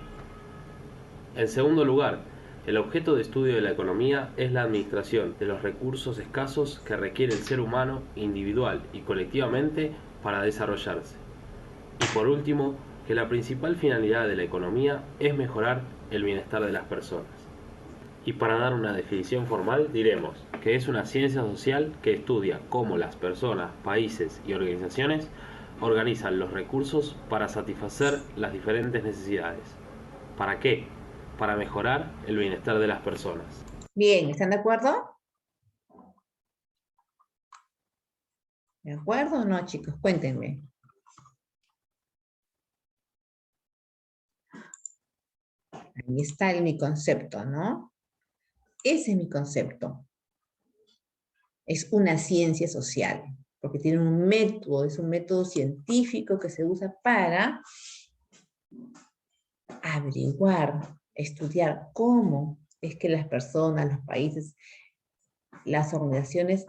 En segundo lugar, el objeto de estudio de la economía es la administración de los recursos escasos que requiere el ser humano individual y colectivamente para desarrollarse. Y por último, que la principal finalidad de la economía es mejorar el bienestar de las personas. Y para dar una definición formal diremos que es una ciencia social que estudia cómo las personas, países y organizaciones organizan los recursos para satisfacer las diferentes necesidades. ¿Para qué? Para mejorar el bienestar de las personas. Bien, ¿están de acuerdo? ¿De acuerdo o no, chicos? Cuéntenme. Ahí está mi concepto, ¿no? Ese es mi concepto. Es una ciencia social, porque tiene un método, es un método científico que se usa para averiguar, estudiar cómo es que las personas, los países, las organizaciones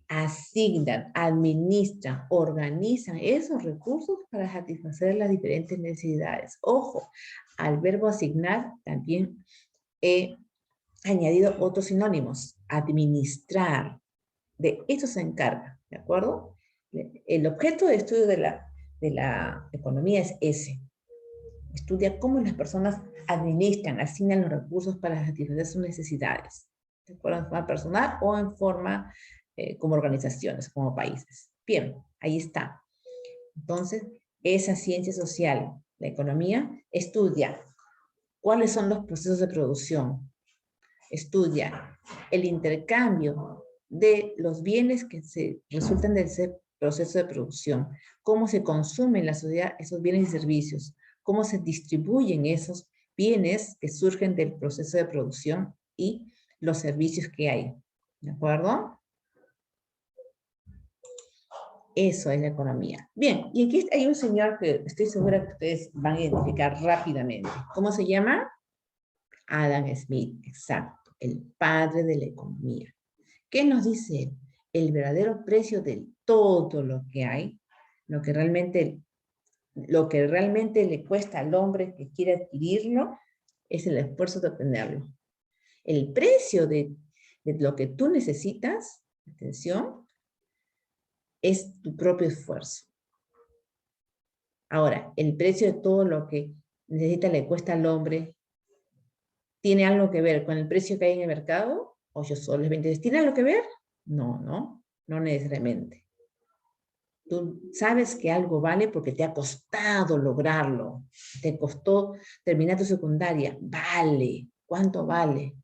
asignan, administran, organizan esos recursos para satisfacer las diferentes necesidades. Ojo, al verbo asignar también he añadido otros sinónimos. Administrar. De eso se encarga, ¿de acuerdo? El objeto de estudio de la economía es ese. Estudia cómo las personas administran, asignan los recursos para satisfacer sus necesidades, de acuerdo, en forma personal o en forma como organizaciones, como países. Bien, ahí está. Entonces, esa ciencia social, la economía, estudia cuáles son los procesos de producción, estudia el intercambio de los bienes que se resultan de ese proceso de producción, cómo se consumen en la sociedad esos bienes y servicios, cómo se distribuyen esos bienes que surgen del proceso de producción y los servicios que hay. ¿De acuerdo? Eso es la economía. Bien, y aquí hay un señor que estoy segura que ustedes van a identificar rápidamente. ¿Cómo se llama? Adam Smith, exacto, el padre de la economía. ¿Qué nos dice él? El verdadero precio de todo lo que hay, lo que realmente le cuesta al hombre que quiere adquirirlo, es el esfuerzo de obtenerlo. El precio de lo que tú necesitas, atención, es tu propio esfuerzo. Ahora, el precio de todo lo que necesita le cuesta al hombre, ¿tiene algo que ver con el precio que hay en el mercado? ¿O yo solo les vendo? ¿Tiene algo que ver? No necesariamente. Tú sabes que algo vale porque te ha costado lograrlo. Te costó terminar tu secundaria. Vale. ¿Cuánto vale?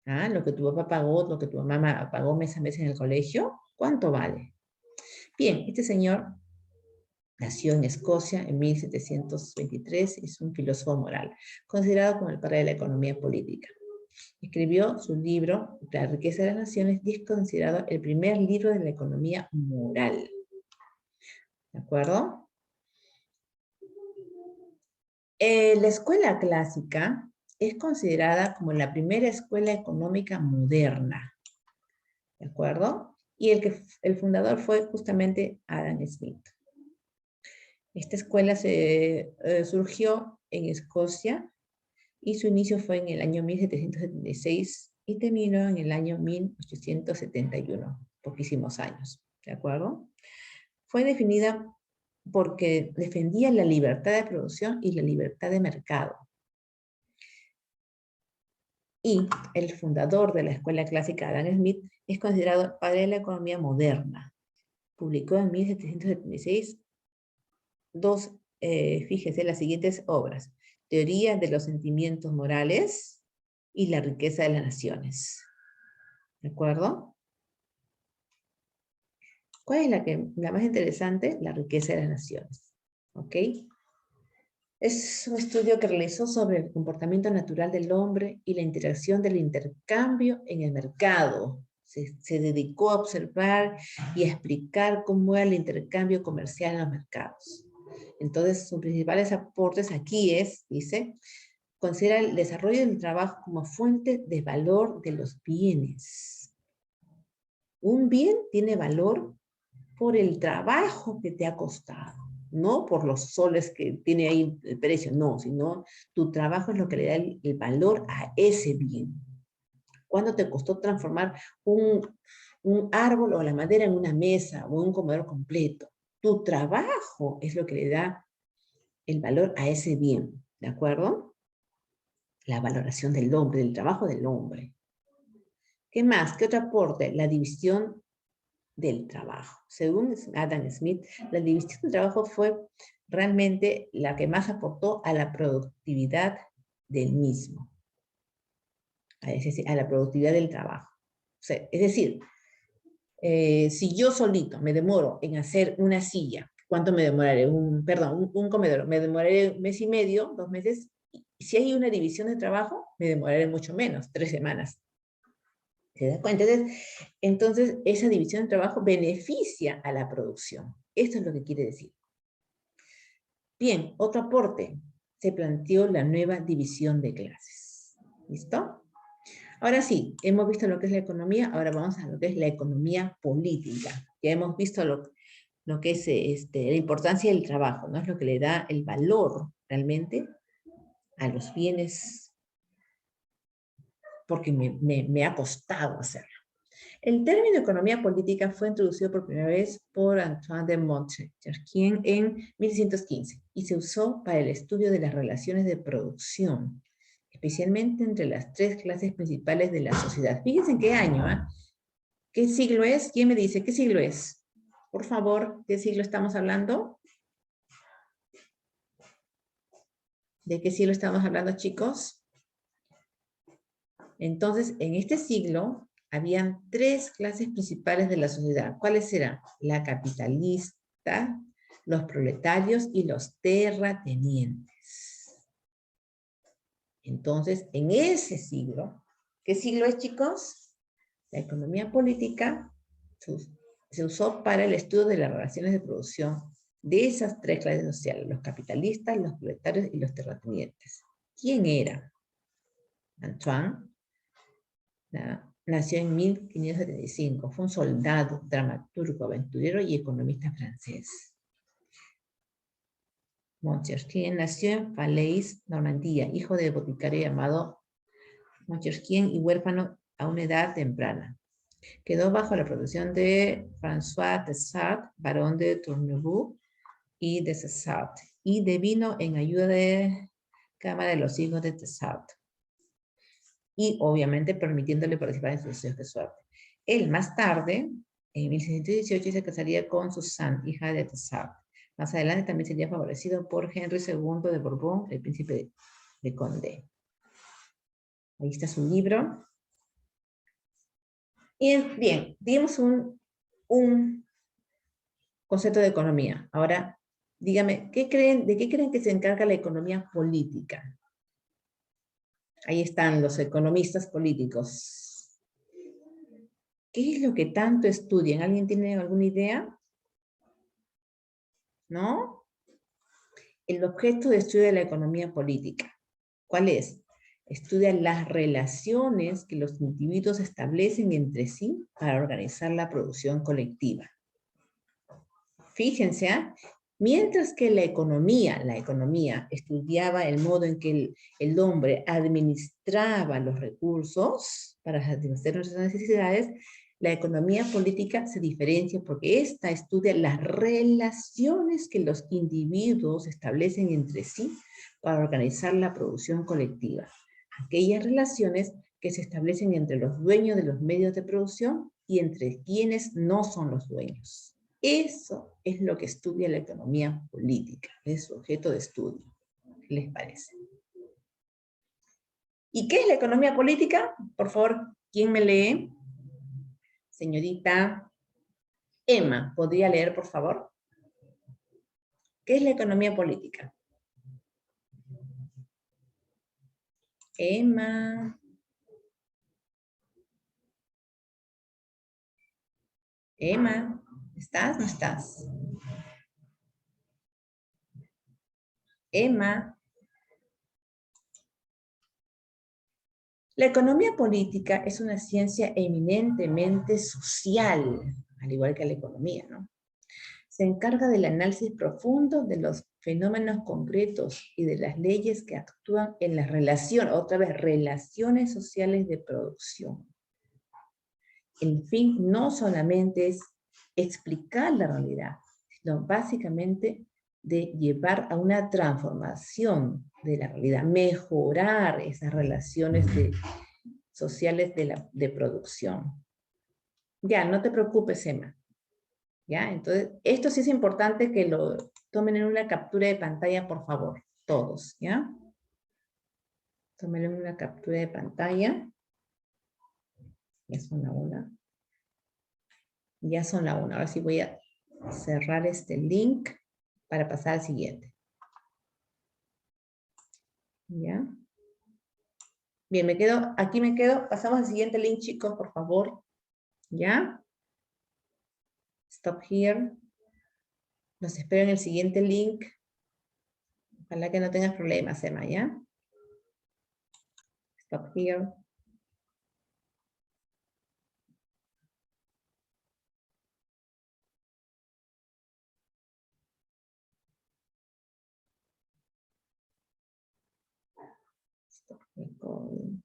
Lo que tu papá pagó, lo que tu mamá pagó mes a mes en el colegio, ¿cuánto vale? Bien, este señor nació en Escocia en 1723, es un filósofo moral, considerado como el padre de la economía política. Escribió su libro, La riqueza de las naciones, y es considerado el primer libro de la economía moral. ¿De acuerdo? La escuela clásica es considerada como la primera escuela económica moderna. ¿De acuerdo? Y el fundador fue justamente Adam Smith. Esta escuela surgió en Escocia y su inicio fue en el año 1776 y terminó en el año 1871, poquísimos años, ¿de acuerdo? Fue definida porque defendía la libertad de producción y la libertad de mercado. Y el fundador de la escuela clásica, Adam Smith, es considerado el padre de la economía moderna. Publicó en 1776 fíjese, las siguientes obras: Teoría de los sentimientos morales y La riqueza de las naciones. ¿De acuerdo? ¿Cuál es la más interesante? La riqueza de las naciones. ¿Ok? Es un estudio que realizó sobre el comportamiento natural del hombre y la interacción del intercambio en el mercado. Se dedicó a observar y a explicar cómo era el intercambio comercial en los mercados. Entonces, sus principales aportes aquí dice, considera el desarrollo del trabajo como fuente de valor de los bienes. Un bien tiene valor por el trabajo que te ha costado, no por los soles que tiene ahí el precio, no, sino tu trabajo es lo que le da el valor a ese bien. ¿Cuánto te costó transformar un árbol o la madera en una mesa o un comedor completo? Tu trabajo es lo que le da el valor a ese bien, ¿de acuerdo? La valoración del hombre, del trabajo del hombre. ¿Qué más? ¿Qué otro aporte? La división del trabajo. Según Adam Smith, la división del trabajo fue realmente la que más aportó a la productividad del mismo. Es decir, a la productividad del trabajo. O sea, es decir, si yo solito me demoro en hacer una silla, ¿cuánto me demoraré? Un comedor, me demoraré 1 mes y medio, 2 meses. Y si hay una división de trabajo, me demoraré mucho menos, 3 semanas. ¿Se da cuenta? Entonces, esa división de trabajo beneficia a la producción. Esto es lo que quiere decir. Bien, otro aporte. Se planteó la nueva división de clases. ¿Listo? Ahora sí, hemos visto lo que es la economía, ahora vamos a lo que es la economía política. Ya hemos visto lo que es la importancia del trabajo, ¿no? Es lo que le da el valor realmente a los bienes, porque me ha costado hacerlo. El término economía política fue introducido por primera vez por Antoine de Montesquieu en 1615 y se usó para el estudio de las relaciones de producción, especialmente entre las 3 clases principales de la sociedad. Fíjense en qué año, ¿eh? ¿Qué siglo es? ¿Quién me dice qué siglo es? Por favor, ¿qué siglo estamos hablando? ¿De qué siglo estamos hablando, chicos? Entonces, en este siglo, habían 3 clases principales de la sociedad. ¿Cuáles eran? La capitalista, los proletarios y los terratenientes. Entonces, en ese siglo, ¿qué siglo es, chicos? La economía política se usó para el estudio de las relaciones de producción de esas 3 clases sociales, los capitalistas, los proletarios y los terratenientes. ¿Quién era? Antoine nació en 1575, fue un soldado, dramaturgo, aventurero y economista francés. Montesquieu nació en Falaise, Normandía, hijo de boticario llamado Montesquieu y huérfano a una edad temprana. Quedó bajo la protección de François de Sade, barón de Tourneau y de Sade, y devino en ayuda de Cámara de los hijos de Sade, y obviamente permitiéndole participar en sus deseos de suerte. Él más tarde, en 1618, se casaría con Suzanne, hija de Sade. Más adelante también sería favorecido por Henry II de Borbón, el príncipe de Condé. Ahí está su libro. Y bien, dimos un concepto de economía. Ahora, dígame, ¿de qué creen que se encarga la economía política? Ahí están los economistas políticos. ¿Qué es lo que tanto estudian? ¿Alguien tiene alguna idea? ¿No? El objeto de estudio de la economía política. ¿Cuál es? Estudia las relaciones que los individuos establecen entre sí para organizar la producción colectiva. Fíjense, mientras que la economía estudiaba el modo en que el hombre administraba los recursos para satisfacer nuestras necesidades, la economía política se diferencia porque ésta estudia las relaciones que los individuos establecen entre sí para organizar la producción colectiva. Aquellas relaciones que se establecen entre los dueños de los medios de producción y entre quienes no son los dueños. Eso es lo que estudia la economía política, es su objeto de estudio. ¿Qué les parece? ¿Y qué es la economía política? Por favor, ¿quién me lee? Señorita Emma, ¿podría leer, por favor? ¿Qué es la economía política? Emma. Emma, ¿estás? ¿No estás? Emma. La economía política es una ciencia eminentemente social, al igual que la economía, ¿no? Se encarga del análisis profundo de los fenómenos concretos y de las leyes que actúan en las relaciones, otra vez, relaciones sociales de producción. El fin no solamente es explicar la realidad, sino básicamente de llevar a una transformación de la realidad, mejorar esas relaciones sociales de producción. Ya, no te preocupes, Emma. ¿Ya? Entonces, esto sí es importante que lo tomen en una captura de pantalla, por favor, todos, ¿ya? Tomen en una captura de pantalla. Ya son la una. Ya son la una. Ahora sí voy a cerrar este link para pasar al siguiente. ¿Ya? Bien, aquí me quedo. Pasamos al siguiente link, chicos, por favor. ¿Ya? Stop here. Los espero en el siguiente link. Ojalá que no tengas problemas, Emma, ¿ya? Stop here. Stop recording.